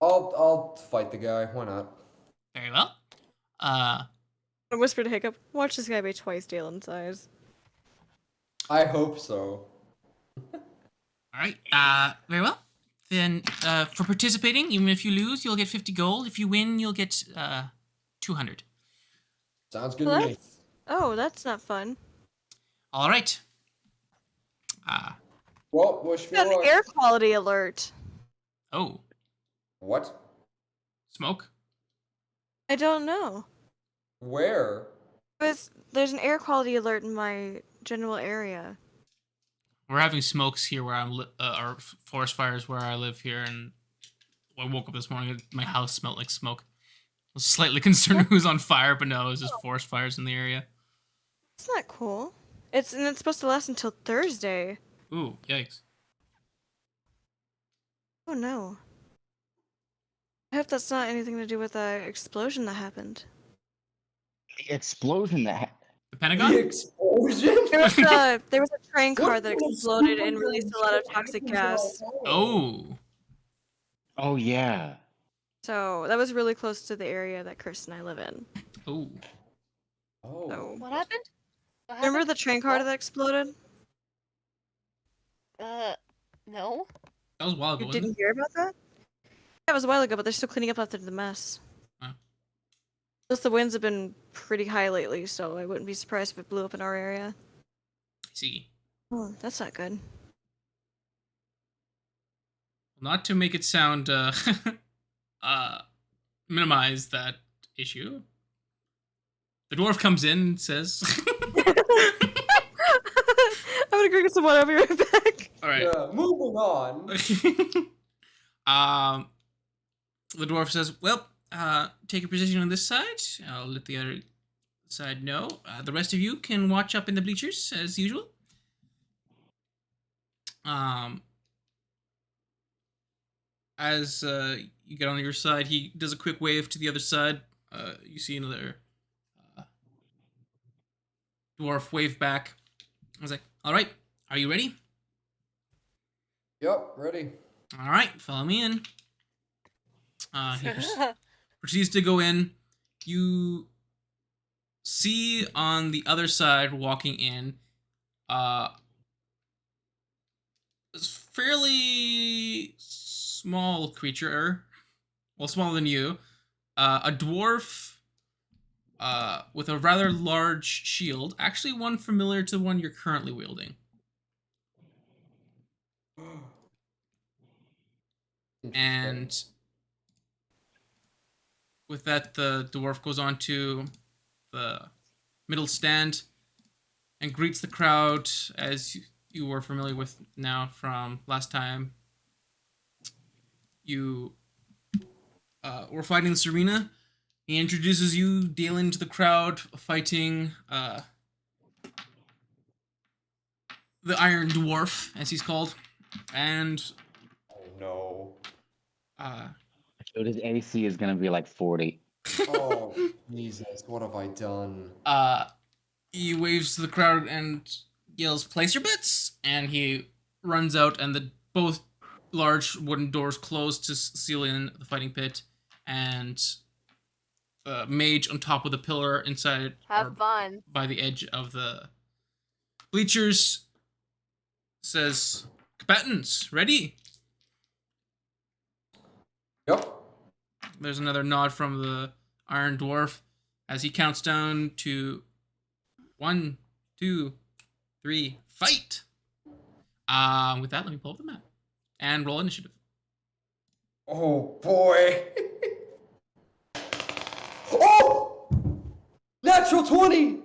I'll fight the guy. Why not? Very well. I whispered to Hiccup, watch this guy be twice Dalen's size. I hope so. All right. Very well. Then, for participating, even if you lose, you'll get 50 gold. If you win, you'll get 200. Sounds good Well, to me. that's not fun. All right. Well, wish me Got an luck. air quality alert. Oh, What? smoke. I don't know. Where? There's an air quality alert in my general area. We're having smokes here where or forest fires where I live here, and I woke up this morning and my house smelled like smoke. I was slightly concerned it was on fire, but no, it was just forest fires in the area. It's not cool. it's supposed to last until Thursday. Ooh, yikes. Oh no. I hope that's not anything to do with the explosion that happened. The explosion that. The The Pentagon? explosion? There was a train car What that kind of exploded super and released a lot of toxic happens in gas. Ohio? Oh. Oh yeah. So that was really close to the area that Chris and I live in. Oh. Oh. So What happened? What remember happened? the train car What? that exploded? No. That was a while ago, You wasn't didn't hear about that? Yeah, it was a while ago, but they're still cleaning up after the mess. Huh. Plus the winds have been pretty high lately, so I wouldn't be surprised if it blew up in our area. I see. Oh, that's not good. Not to make it sound minimize that issue. The dwarf comes in and says I'm gonna go get some water. I'll be right back. Alright. Yeah, moving on. The dwarf says, well, take your position on this side. I'll let the other side know. The rest of you can watch up in the bleachers as usual. As you get on your side, he does a quick wave to the other side. You see another dwarf wave back. I was like, all right, are you ready? Yep, ready. All right, follow me in. He proceeds to go in. You see on the other side, walking in, this fairly small creature, well, smaller than you, a dwarf with a rather large shield, actually one familiar to the one you're currently wielding. And with that, the dwarf goes on to the middle stand and greets the crowd as you were familiar with now from last time you were fighting this arena. He introduces you, Dalen, to the crowd, fighting the Iron Dwarf, as he's called. And Oh no. So his AC is gonna be like 40. Oh Jesus, what have I done? He waves to the crowd and yells, "Place your bets!" And he runs out, and the both large wooden doors close to seal in the fighting pit. And the mage on top of the pillar inside, Have fun. by the edge of the bleachers, says, "Combatants, ready?" Yep. There's another nod from the Iron Dwarf as he counts down to 1, 2, 3, fight! With that, let me pull up the map and roll initiative. Oh boy. Oh! Natural 20!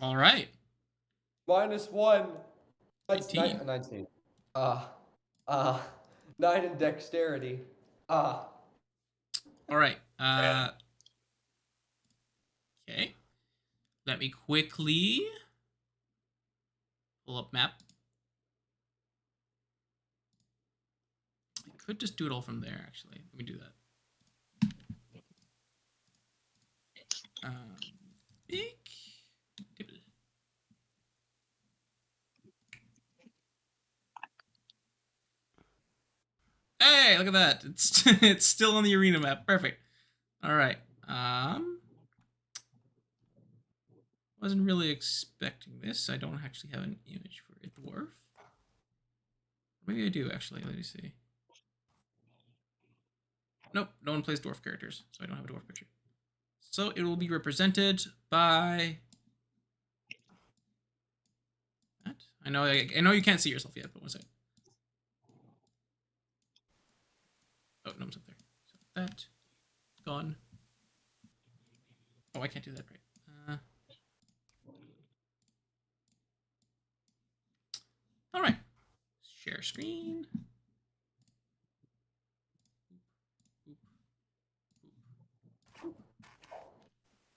All right. -1. That's 19. 19. 9 in dexterity. All right. Okay. Let me quickly pull up map. I could just do it all from there, actually. Let me do that. Big table. Hey, look at that. It's it's still on the arena map. Perfect. All right. Wasn't really expecting this. I don't actually have an image for a dwarf. Maybe I do, actually. Let me see. Nope, no one plays dwarf characters, so I don't have a dwarf picture. So it will be represented by that. I know you can't see yourself yet, but one second. Oh, no, it's up there. So that gone. Oh, I can't do that right. All right. Share screen.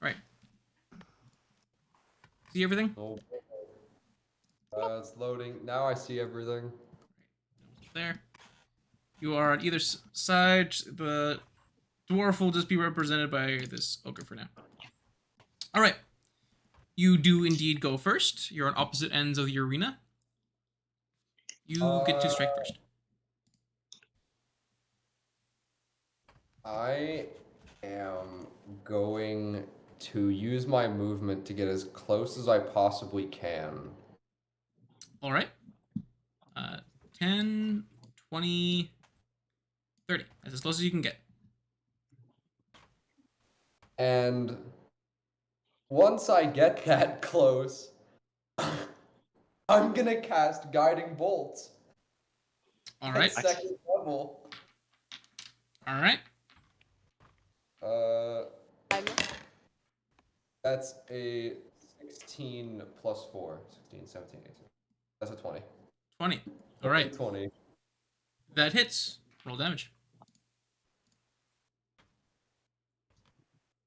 Right. See everything? Oh, it's loading. Now I see everything. There. You are on either side. The dwarf will just be represented by this ogre for now. All right. You do indeed go first. You're on opposite ends of the arena. You get to strike first. I am going to use my movement to get as close as I possibly can. All right. 10, 20, 30. That's as close as you can get. And once I get that close, I'm gonna cast Guiding Bolt. All right. At second level. All right. That's a 16 plus 4. 16, 17, 18. That's a 20. 20. All right. 20. That hits. Roll damage.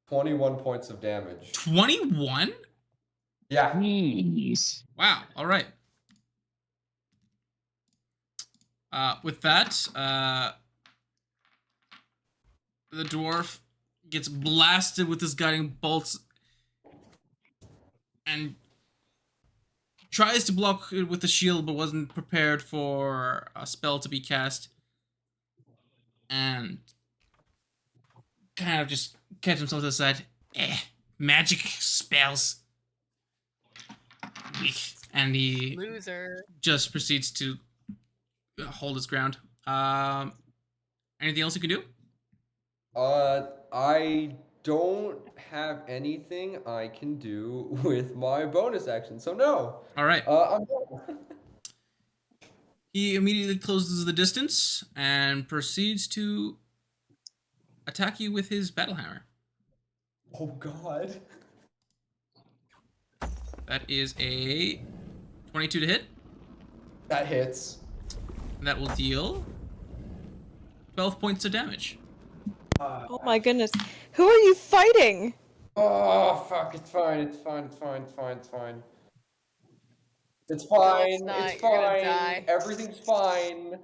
21 points of damage. 21? Yeah. Jeez. Wow. All right. With that, the dwarf gets blasted with his guiding bolts and tries to block it with the shield, but wasn't prepared for a spell to be cast, and kind of just catch himself to the side. Magic spells. Weak. And he Loser. just proceeds to hold his ground. Anything else you can do? I don't have anything I can do with my bonus action, so no. All right. I'm done. He immediately closes the distance and proceeds to attack you with his battle hammer. Oh god. That is a 22 to hit. That hits. That will deal 12 points of damage. Oh my goodness. Who are you fighting? Oh fuck, it's fine, it's fine, it's fine, it's fine, it's fine. It's No, fine, it's not. it's You're gonna fine, die. everything's fine.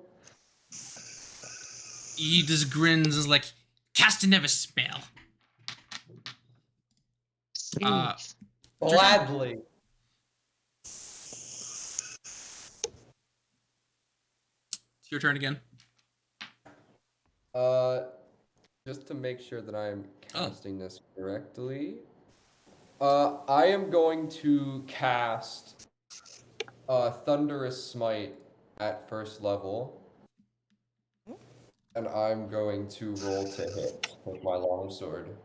He just grins, is like, cast another spell. Gladly. It's your turn again. Just to make sure that I'm casting this correctly, I am going to cast Thunderous Smite at first level, and I'm going to roll to hit with my longsword. All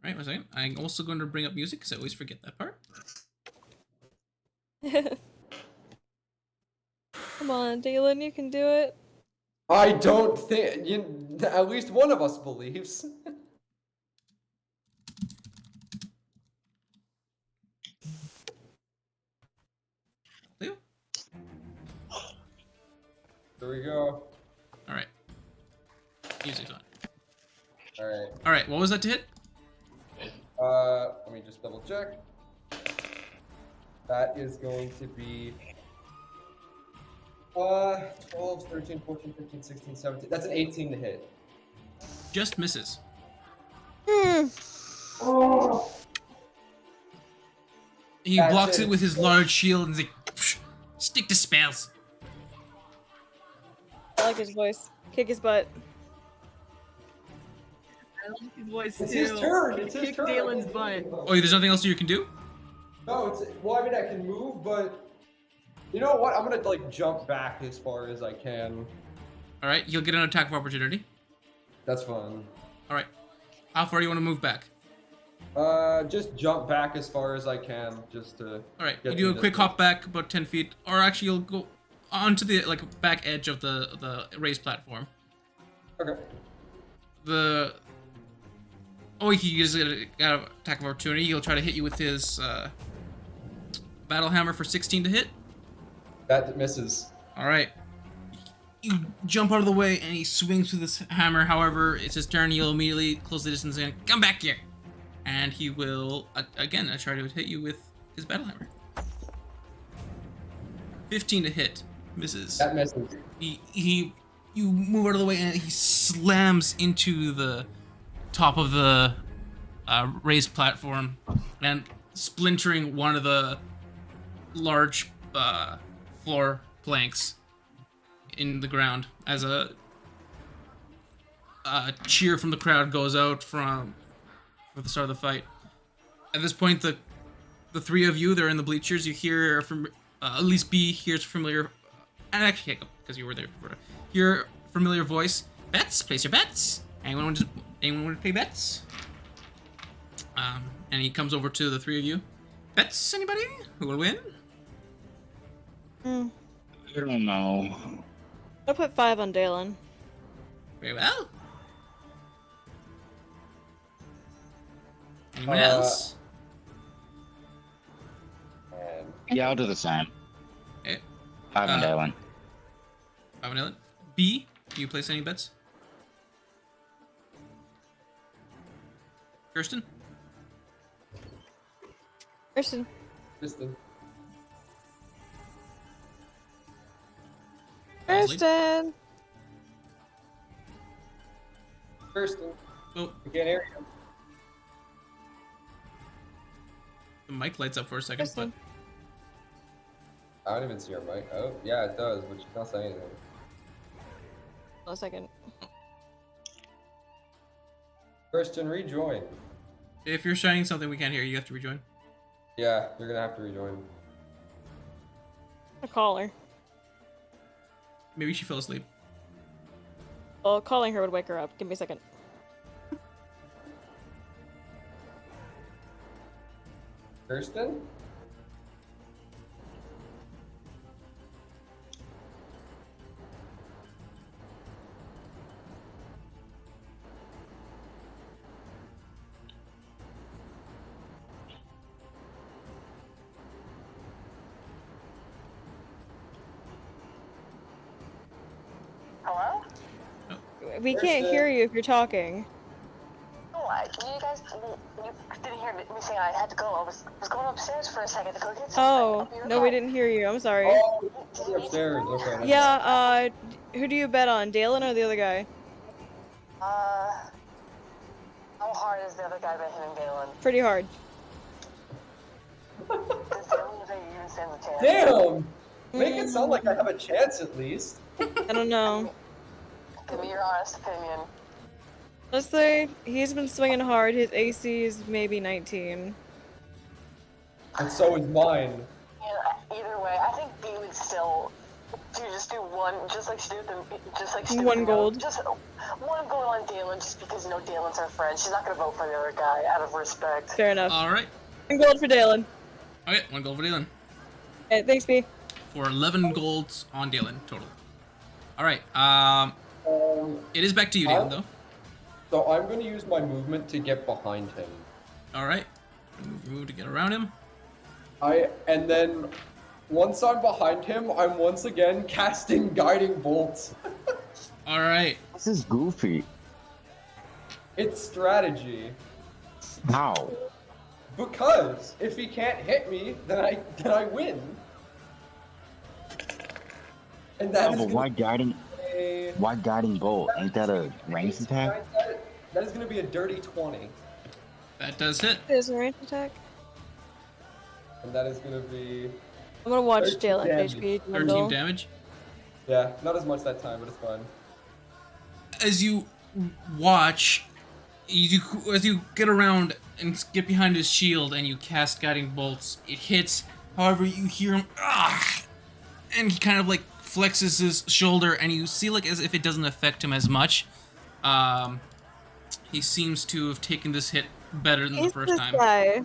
right, one second. I'm also going to bring up music because I always forget that part. Come on, Dalen, you can do it. I don't think at least one of us believes. Leo? There we go. All right. Music's on. All right. All right, what was that to hit? Let me just double check. That is going to be 12, 13, 14, 15, 16, 17. That's an 18 to hit. Just misses. Oh. He That's blocks it. it with his large shield and he's like, "Psh, stick to spells." I like his voice. Kick his butt. I like his voice It's too. his turn. It's his Kick turn. Dalen's butt. Oh, there's nothing else you can do? No, it's well. I mean, I can move, but you know what? I'm gonna like jump back as far as I can. All right, you'll get an attack of opportunity. That's fun. All right. How far do you want to move back? Just jump back as far as I can, just to. All right, get you do a to quick distance. hop back about 10 feet, or actually you'll go onto the back edge of the raised platform. Okay. He just got an attack of opportunity. He'll try to hit you with his battle hammer for 16 to hit. That misses. All right. You jump out of the way and he swings with his hammer. However, it's his turn. He'll immediately close the distance and come back here. And he will again try to hit you with his battle hammer. 15 to hit. Misses. That misses. You move out of the way and he slams into the top of the raised platform and splintering one of the large floor planks in the ground as a cheer from the crowd goes out for the start of the fight. At this point, the three of you, they're in the bleachers. You hear from at least B hears familiar, and actually Jacob, because you were there before. Hear familiar voice. Bets, place your bets. Anyone want to play bets? And he comes over to the three of you. Bets, anybody? Who will win? I don't know. I'll put 5 on Dalen. Very well. Anyone else? Yeah, I'll do the same. Okay. 5 on Dalen. 5 on Dalen. B, do you place any bets? Kirsten? Kirsten. Kristen. Kirsten. Kristen. Oh, We can't hear you. the mic lights up for a second, but Kristen. I don't even see her mic. Oh, yeah, it does, but she's not saying anything. Hold on a second. Kristen, rejoin. if you're shouting something we can't hear, you have to rejoin. Yeah, you're gonna have to rejoin. I'll call her. Maybe she fell asleep. Well, calling her would wake her up. Give me a second. Kirsten? Hello? We can't hear you if you're talking. Oh, you guys you didn't hear me saying I had to go. I was going upstairs for a second to go get something. Oh, I'll be right no, we back. didn't hear you. I'm sorry. Oh, you're upstairs. Okay. Yeah, who do you bet on? Dalen or the other guy? How hard is the other guy bet hitting Galen? Pretty hard. Does Galen think he even stands a chance? Damn! Make it sound like I have a chance at least. I don't know. Give me your honest opinion. Let's say he's been swinging hard. His AC is maybe 19. And so is mine. Yeah, either way, I think B would still just do one, just like she did with them, just like she did One with gold. Just one gold on Dalen, just because Dalen's our friend. She's not gonna vote for the other guy out of respect. Fair enough. Alright. 1 gold for Dalen. Okay, 1 gold for Dalen. Okay, thanks, B. For 11 golds on Dalen total. Alright, it is back to you, Dalen, though. So I'm gonna use my movement to get behind him. Alright. Move to get around him. And then once I'm behind him, I'm once again casting guiding bolts. Alright. This is goofy. It's strategy. How? Because if he can't hit me, then I win. And that is But why gonna guiding? be Why guiding bolt? Ain't that a ranged attack? that is gonna be a dirty 20. That does hit. There's a range attack. And that is gonna be I'm gonna watch 13 Dalen damage. HP 13 dwindle. damage. yeah, not as much that time, but it's fine. As you watch, as you get around and get behind his shield and you cast guiding bolts, it hits. However, you hear him, and he kind of like flexes his shoulder, and you see like as if it doesn't affect him as much. He seems to have taken this hit better than the Who's first this time. guy?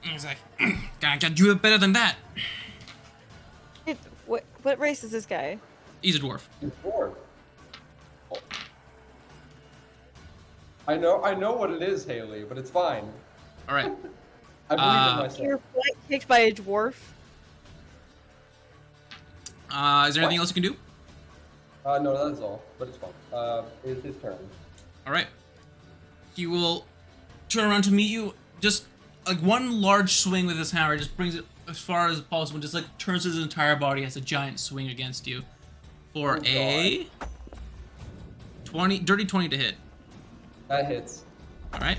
He's like, gotta do it better than that. What race is this guy? He's a dwarf. You're bored. I know what it is, Haley, but it's fine. All right. I believe in myself. You're flank kicked by a dwarf. Is there anything else you can do? No, that's all, but it's fine. It's his turn. All right. He will turn around to meet you. Just like one large swing with his hammer, just brings it as far as possible, just like turns his entire body as a giant swing against you for a dirty 20 to hit. That hits. All right.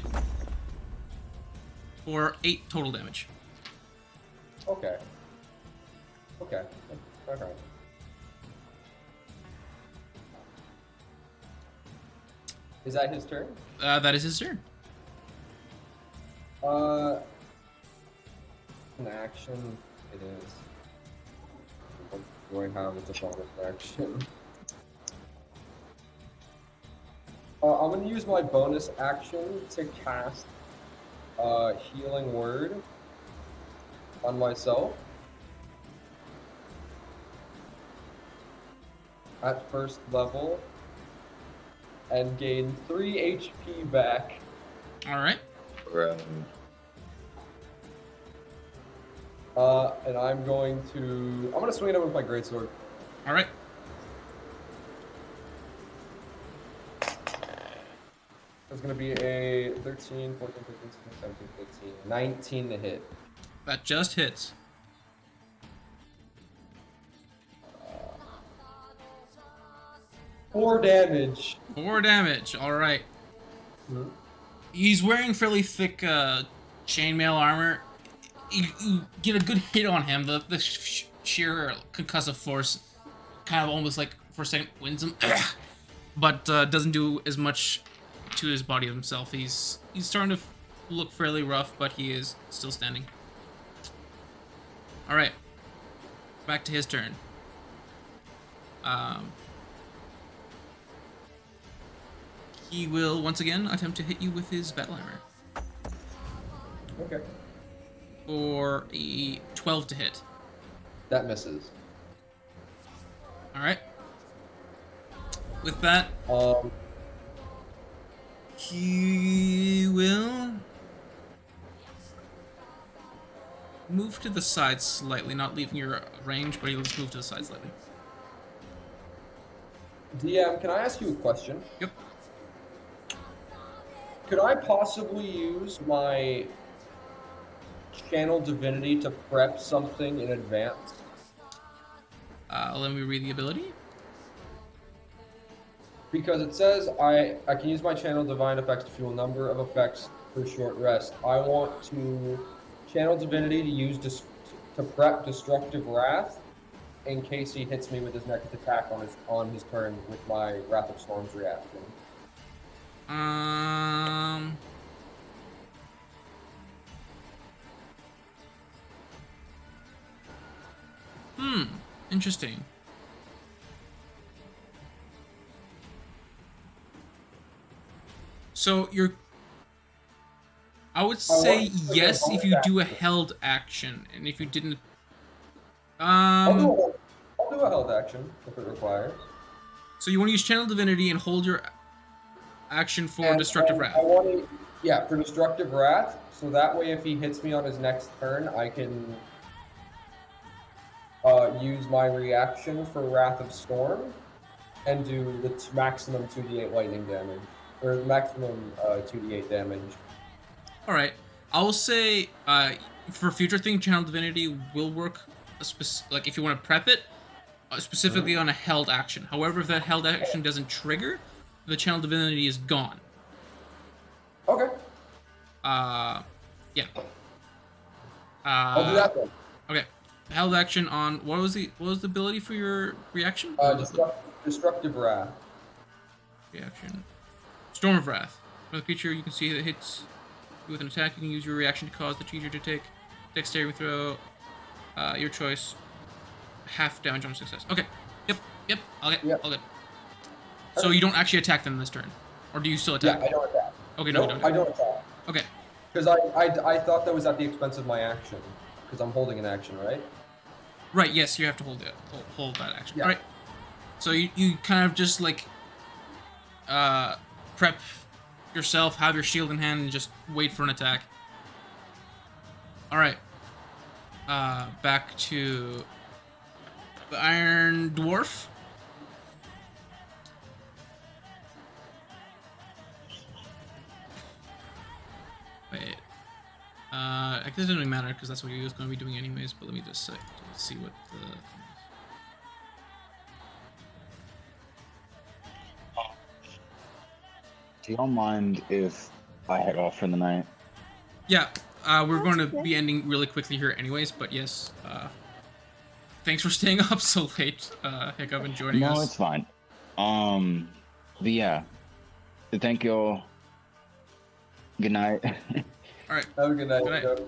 For 8 total damage. Okay. Okay. Okay. Is that his turn? That is his turn. An action. It is. What do I have as a bonus action? I'm gonna use my bonus action to cast Healing Word on myself. At first level. And gain 3 HP back. Alright. And I'm gonna swing it up with my greatsword. Alright. It's gonna be a 13, 14, 15, 16, 17, 18, 19 to hit. That just hits. 4 damage. 4 damage, alright. Mm-hmm. He's wearing fairly thick chainmail armor. You get a good hit on him. The sheer concussive force kind of almost like for a second wins him, but doesn't do as much to his body himself. He's starting to look fairly rough, but he is still standing. All right, back to his turn. He will once again attempt to hit you with his battle hammer. Okay. For a 12 to hit. That misses. Alright. With that, he will move to the side slightly, not leaving your range, but he'll just move to the side slightly. DM, can I ask you a question? Yep. Could I possibly use my Channel Divinity to prep something in advance? Let me read the ability. Because it says I can use my Channel Divine effects to fuel a number of effects for short rest. I want to Channel Divinity to use to prep Destructive Wrath in case he hits me with his next attack on his turn with my Wrath of Storms reaction. Interesting. So I would say yes if you do a held action, and if you didn't, I'll do a held action if it requires. So you want to use Channel Divinity and hold your action for Destructive Wrath. For Destructive Wrath, so that way if he hits me on his next turn, I can use my reaction for Wrath of Storm and do the maximum 2d8 lightning damage, or maximum 2d8 damage. Alright, I will say for future thing, Channel Divinity will work, like if you want to prep it, specifically on a held action. However, if that held action doesn't trigger, the Channel Divinity is gone. Okay. Yeah. I'll do that then. Okay. Held action on what was the ability for your reaction? Destructive Wrath. Reaction. Storm of Wrath. For the creature you can see that hits you with an attack, you can use your reaction to cause the creature to take dexterity throw. Your choice. Half damage on success. Okay. Yep. All good. So you don't actually attack them this turn, or do you still attack? Yeah, I don't attack. Okay, no, you don't. I don't attack. Okay. Because I thought that was at the expense of my action, because I'm holding an action, right? Right. Yes, you have to hold that action. Yeah. All right. So you kind of just like prep yourself, have your shield in hand, and just wait for an attack. All right. Back to the Iron Dwarf. Wait. I guess it doesn't really matter because that's what he was going to be doing anyways. But let me just see what the thing is. Do y'all mind if I head off for the night? Yeah, we're going to okay. be ending really quickly here anyways. But yes, thanks for staying up so late, Hiccup, and joining us. No, it's fine. But yeah, thank y'all. Good night. All right. Have a good night. Good night. Joe.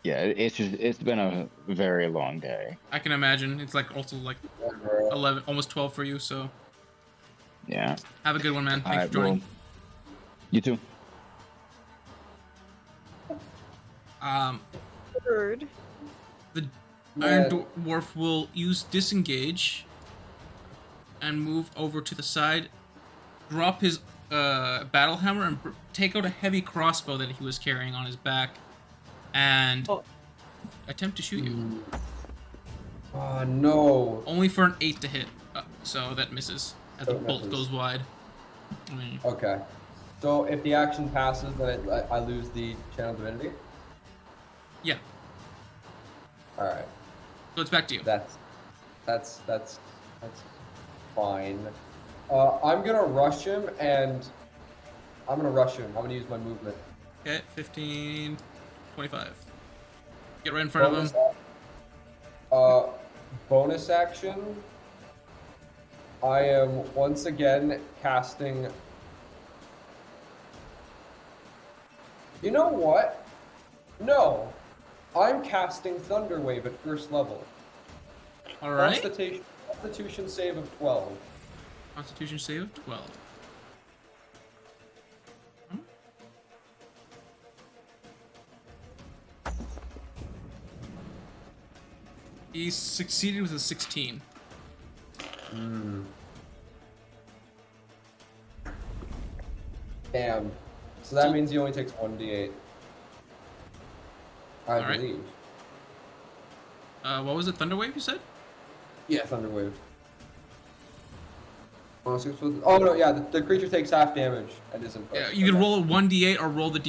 Yeah, it's been a very long day. I can imagine. It's like also like Yeah, bro. 11, almost 12 for you. So Yeah. have a good one, man. All Thanks right, for joining. well, you too. Bird. The Yeah. Iron Dwarf will use disengage and move over to the side, drop his battle hammer, and take out a heavy crossbow that he was carrying on his back, and attempt to shoot you. Oh no. Only for an 8 to hit, so that misses as the So it bolt misses. goes wide. I mean, Okay. So if the action passes, then I lose the channel divinity. yeah. All right. So it's back to you. That's fine. I'm gonna rush him and I'm gonna use my movement. Okay, 15, 25. Get right in front of him. Bonus action. I am once again casting. You know what? No, I'm casting Thunder Wave at first level. All right. Constitution save of 12. Constitution save of 12. He succeeded with a 16. Damn. So that means he only takes 1d8. I Alright. believe. What was it? Thunderwave, you said? Yeah, Thunder Wave. Oh no, yeah, the creature takes half damage and isn't. Yeah, you can roll a 1d8 or roll the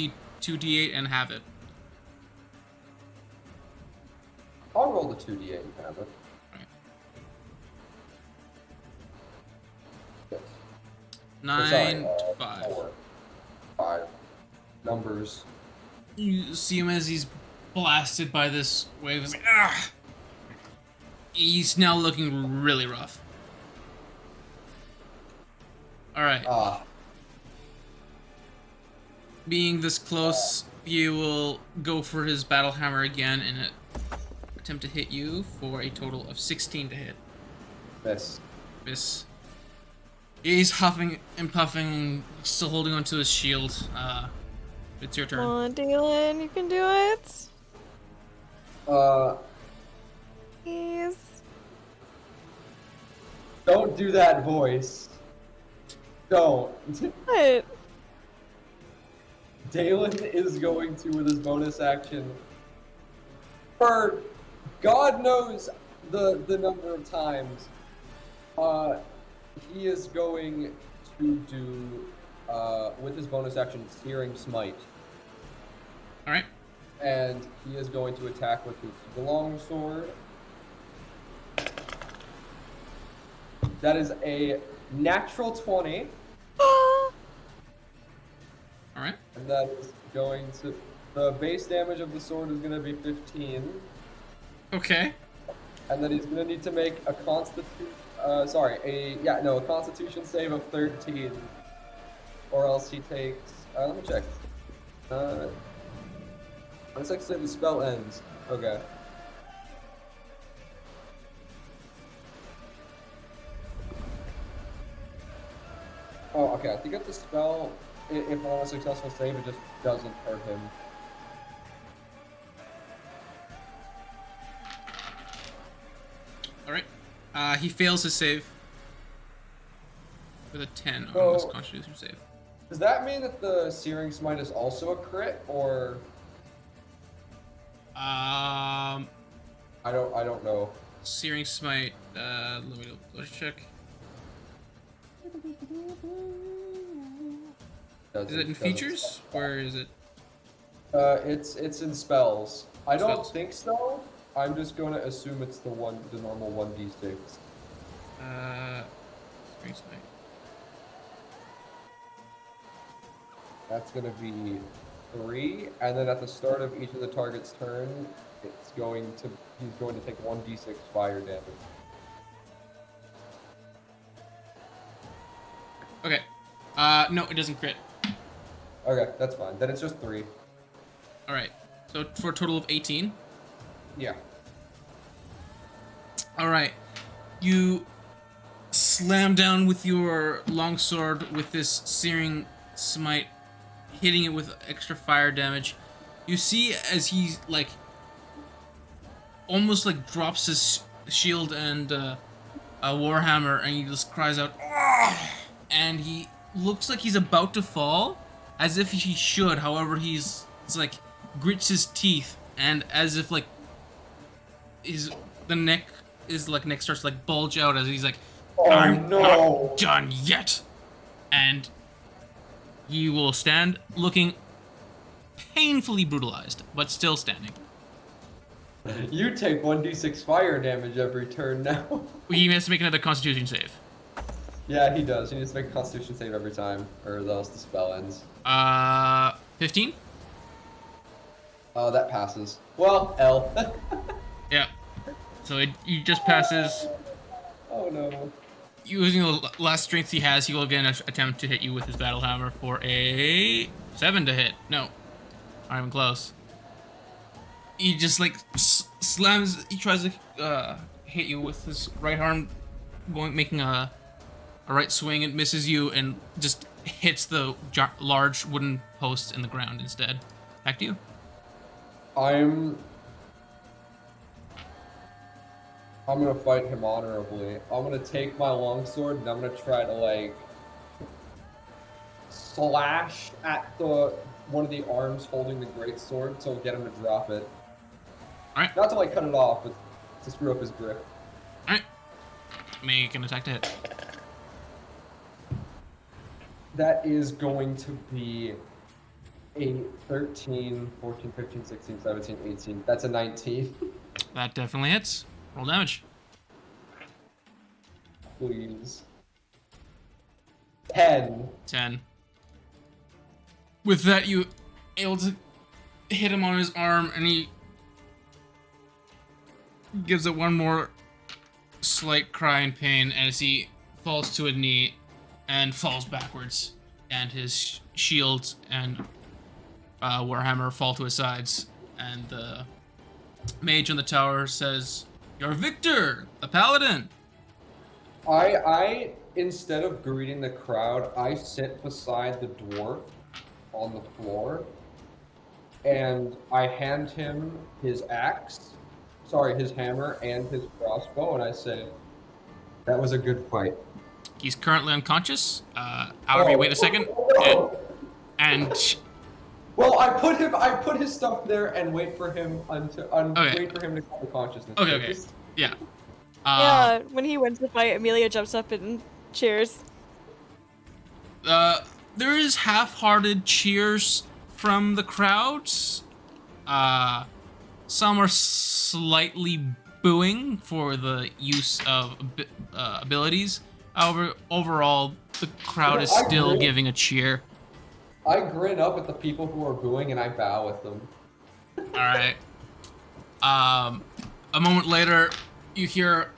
2d8 and have it. I'll roll the 2d8 and have it. Yes. 9 to 5. 5. Numbers. You see him as he's blasted by this wave. He's like, ah! He's now looking really rough. Alright. Being this close, he will go for his battle hammer again and attempt to hit you for a total of 16 to hit. Miss. Miss. He's huffing and puffing, still holding onto his shield. It's your turn. Come on, Dalen, you can do it. Please. Don't do that voice. Don't. What? Dalen is going to, with his bonus action, for God knows the number of times, he is going to do, with his bonus action, Searing Smite. Alright. And he is going to attack with his long sword. That is a natural 20. Alright. And that is going to... The base damage of the sword is going to be 15. Okay. And then he's going to need to make a constitution... a constitution save of 13. Or else he takes... let me check. Let's say the spell ends. Okay. Oh, okay. I think if the spell, if on a successful save, it just doesn't hurt him. Alright. He fails his save. With a 10 on So- his constitution save. Does that mean that the Searing Smite is also a crit, or I don't know. Searing Smite, let me go check. Is it in features? Where is it? It's in spells. I don't Spells. think so. I'm just going to assume it's the normal 1d6. Strength save. That's going to be 3, and then at the start of each of the target's turn, he's going to take 1d6 fire damage. Okay. No, it doesn't crit. Okay, that's fine. Then it's just 3. All right. So for a total of 18. Yeah. All right. You slam down with your longsword with this searing smite, hitting it with extra fire damage. You see as he like almost like drops his shield and a warhammer, and he just cries out, "Ah!" And he looks like he's about to fall, as if he should. However, it's like grits his teeth, and as if like the neck starts to like bulge out as he's like, I'm not done yet. And he will stand looking painfully brutalized, but still standing. You take 1d6 fire damage every turn now. He has to make another Constitution save. Yeah, he does. He needs to make a Constitution save every time, or else the spell ends. 15? That passes. Well, L. Yeah. So he just passes. Oh no. Using the last strength he has, he will again attempt to hit you with his battle hammer for a 7 to hit. No, not even close. He just like slams. He tries to hit you with his right arm, making a right swing. It misses you and just hits the large wooden post in the ground instead. Back to you. I'm gonna fight him honorably. I'm gonna take my longsword and I'm gonna try to like slash at one of the arms holding the great sword to get him to drop it. Alright. Not to like cut it off, but to screw up his grip. Alright. Make an attack to hit. That is going to be a 13, 14, 15, 16, 17, 18. That's a 19. That definitely hits. Roll damage. Please. 10. 10. With that, you able to hit him on his arm, and he gives it one more slight cry in pain as he falls to a knee and falls backwards, and his shield and warhammer fall to his sides, and the mage on the tower says, "You're Victor, the paladin." I instead of greeting the crowd, I sit beside the dwarf on the floor, and I hand him his his hammer and his crossbow, and I say, "That was a good fight." He's currently unconscious. However, you wait a second, and well, I put his stuff there and wait for him wait for him to come to consciousness. Okay. Yeah. Yeah, when he wins the fight, Amelia jumps up and cheers. There is half-hearted cheers from the crowds. Some are slightly booing for the use of abilities. However, overall, the crowd is still giving a cheer. I grin up at the people who are booing and I bow at them. All right. A moment later, you hear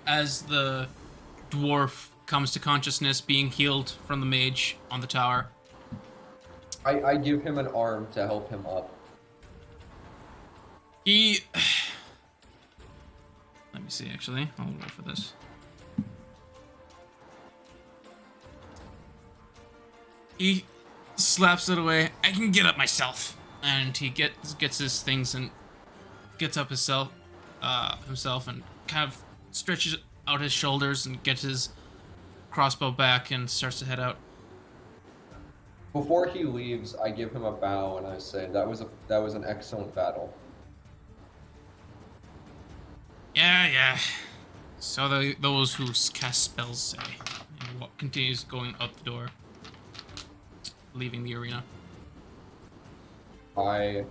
as the dwarf comes to consciousness, being healed from the mage on the tower. I give him an arm to help him up. Let me see, actually. I'll roll for this. He slaps it away. I can get up myself. And he gets his things and gets up himself and kind of stretches out his shoulders and gets his crossbow back and starts to head out. Before he leaves, I give him a bow and I say, that was an excellent battle. Yeah. So those who cast spells say. And continues going out the door, leaving the arena. I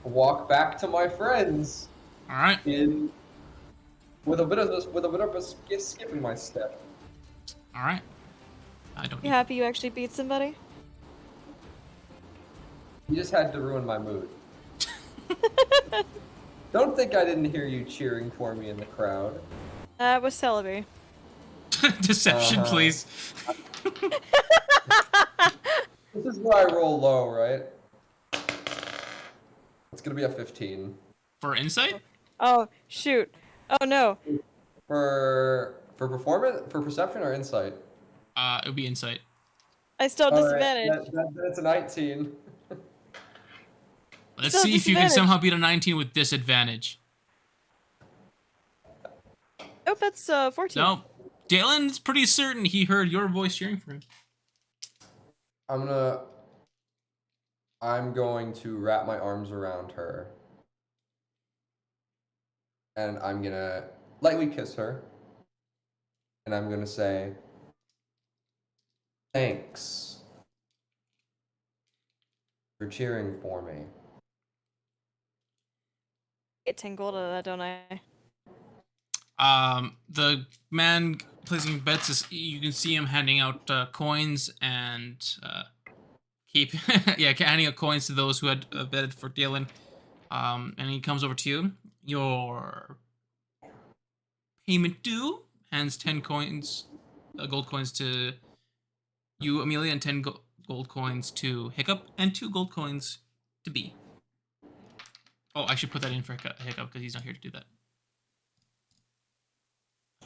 walk back to my friends All right. with a bit of a skip in my step. All right. I don't You need. happy you actually beat somebody? You just had to ruin my mood. Don't think I didn't hear you cheering for me in the crowd. That was Celebi. Deception, please. This is where I roll low, right? It's gonna be a 15. For insight? Oh, shoot. Oh, no. For perception or insight? It would be insight. I still have All right, disadvantage. that's a 19. Let's Still see if you can disadvantage. somehow beat a 19 with disadvantage. Nope, that's 14. No. Dalen's pretty certain he heard your voice cheering for him. I'm going to wrap my arms around her. And I'm gonna lightly kiss her. And I'm gonna say, thanks for cheering for me. Get 10 gold out of that, don't I? The man placing bets is, you can see him handing out coins and handing out coins to those who had betted for Dalen. And he comes over to you. Your payment due. Hands 10 coins, gold coins to you, Amelia, and 10 gold coins to Hiccup, and 2 gold coins to B. Oh, I should put that in for Hiccup because he's not here to do that.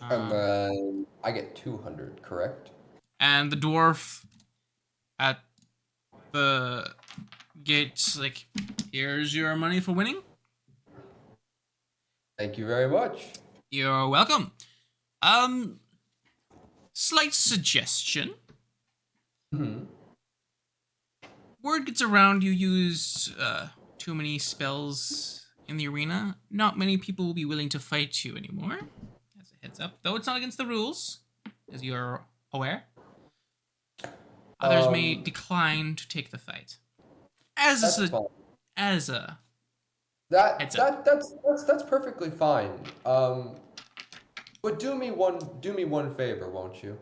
And then I get 200, correct? And the dwarf at the gate's like, here's your money for winning. Thank you very much. You're welcome. Slight suggestion. Mhm. Word gets around you use too many spells in the arena. Not many people will be willing to fight you anymore. As a heads up, though it's not against the rules, as you're aware. Others may decline to take the fight. That's perfectly fine. But do me one favor, won't you?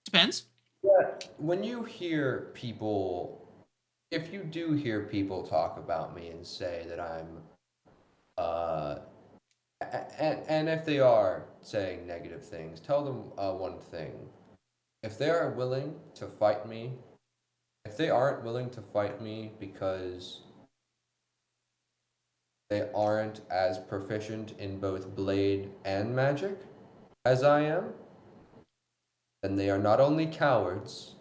Depends. Yeah, when you hear people, if you do hear people talk about me and say that I'm, and if they are saying negative things, tell them one thing. If they are willing to fight me, if they aren't willing to fight me because they aren't as proficient in both blade and magic as I am, then they are not only cowards,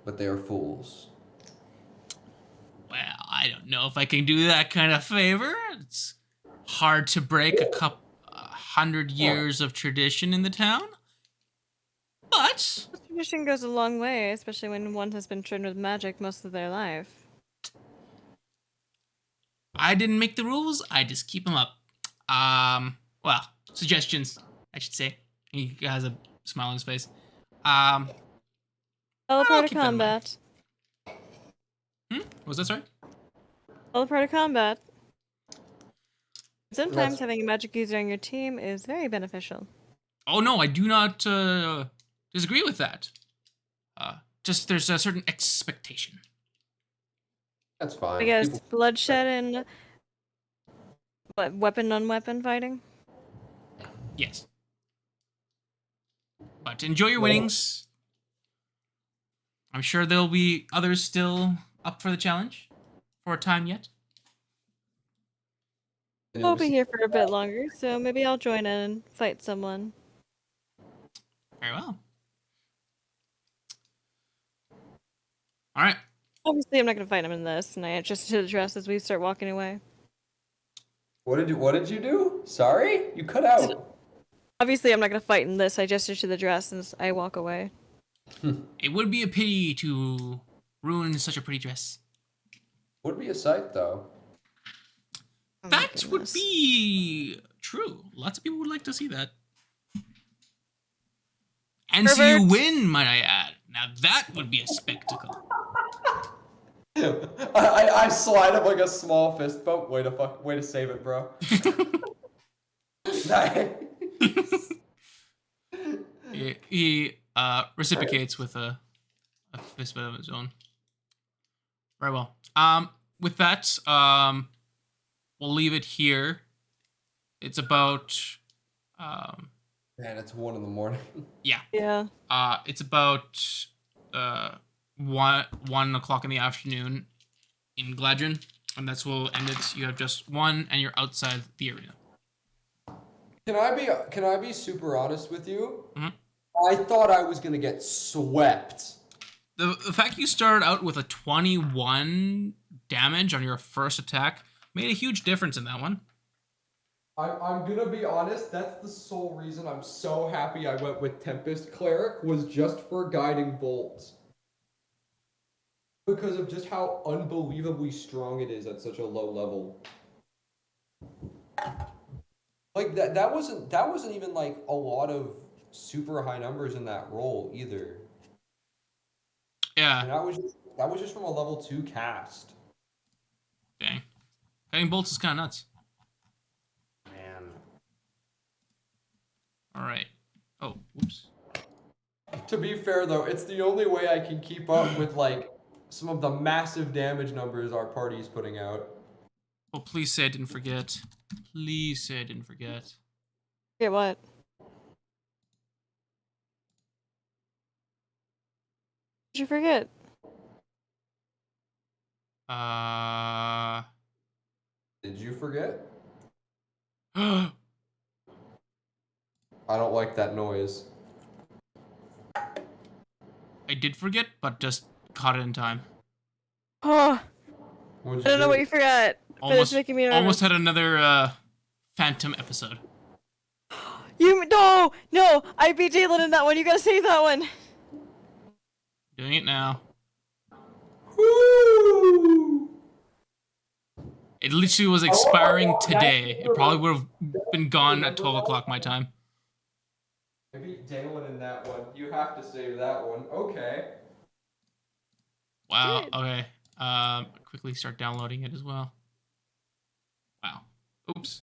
but they are fools. Well, I don't know if I can do that kind of favor. It's hard to break a couple 100 years of tradition in the town. But Tradition goes a long way, especially when one has been trained with magic most of their life. I didn't make the rules. I just keep them up. Well, suggestions, I should say. He has a smile on his face. Teleport to keep that in mind. combat. What was that, sorry? Teleport to combat. Sometimes That's- having a magic user on your team is very beneficial. Oh no, I do not disagree with that. Just there's a certain expectation. That's fine. I guess People- bloodshed and what, weapon on weapon fighting. Yes. But enjoy your winnings. I'm sure there'll be others still up for the challenge for a time yet. I'll be here for a bit longer, so maybe I'll join in and fight someone. Very well. All right. Obviously, I'm not gonna fight him in this, and I adjusted to the dress as we start walking away. What did you do? Sorry? You cut out. Obviously, I'm not gonna fight in this. I adjusted to the dress as I walk away. It would be a pity to ruin such a pretty dress. Would be a sight though. Oh my That would goodness. be true. Lots of people would like to see that. And see you Pervert. win, might I add. Now that would be a spectacle. I slide him like a small fist bump. Way to save it, bro. Nice. he reciprocates with a fist bump of his own. Very well. With that, we'll leave it here. It's about Man, it's 1 a.m. Yeah. Yeah. It's about 1 o'clock in the afternoon in Gladron, and that's where we'll end it. You have just 1, and you're outside the arena. Can I be super honest with you? Mm-hmm. I thought I was gonna get swept. The fact you started out with a 21 damage on your first attack made a huge difference in that one. I'm gonna be honest, that's the sole reason I'm so happy I went with Tempest Cleric, was just for Guiding Bolts. Because of just how unbelievably strong it is at such a low level. Like that wasn't even like a lot of super high numbers in that roll either. Yeah. And that was just from a level 2 cast. Dang. Guiding bolts is kind of nuts. Man. All right. Oh, whoops. To be fair though, it's the only way I can keep up with like some of the massive damage numbers our party is putting out. Oh, please say I didn't forget. Please say I didn't forget. Okay, what? Did you forget? Did you forget? I I don't like that noise. did forget, but just caught it in time. Oh, What'd I don't know do? what you forgot, but it's making me nervous. Almost had another Phantom episode. No, I beat Jalen in that one. You gotta save that one. Doing it now. Woo! It literally was expiring today. It probably would have been gone at 12 o'clock my time. I beat Dalen in that one. You have to save that one. Okay. Wow. Good. Okay. Quickly start downloading it as well. Wow. Oops.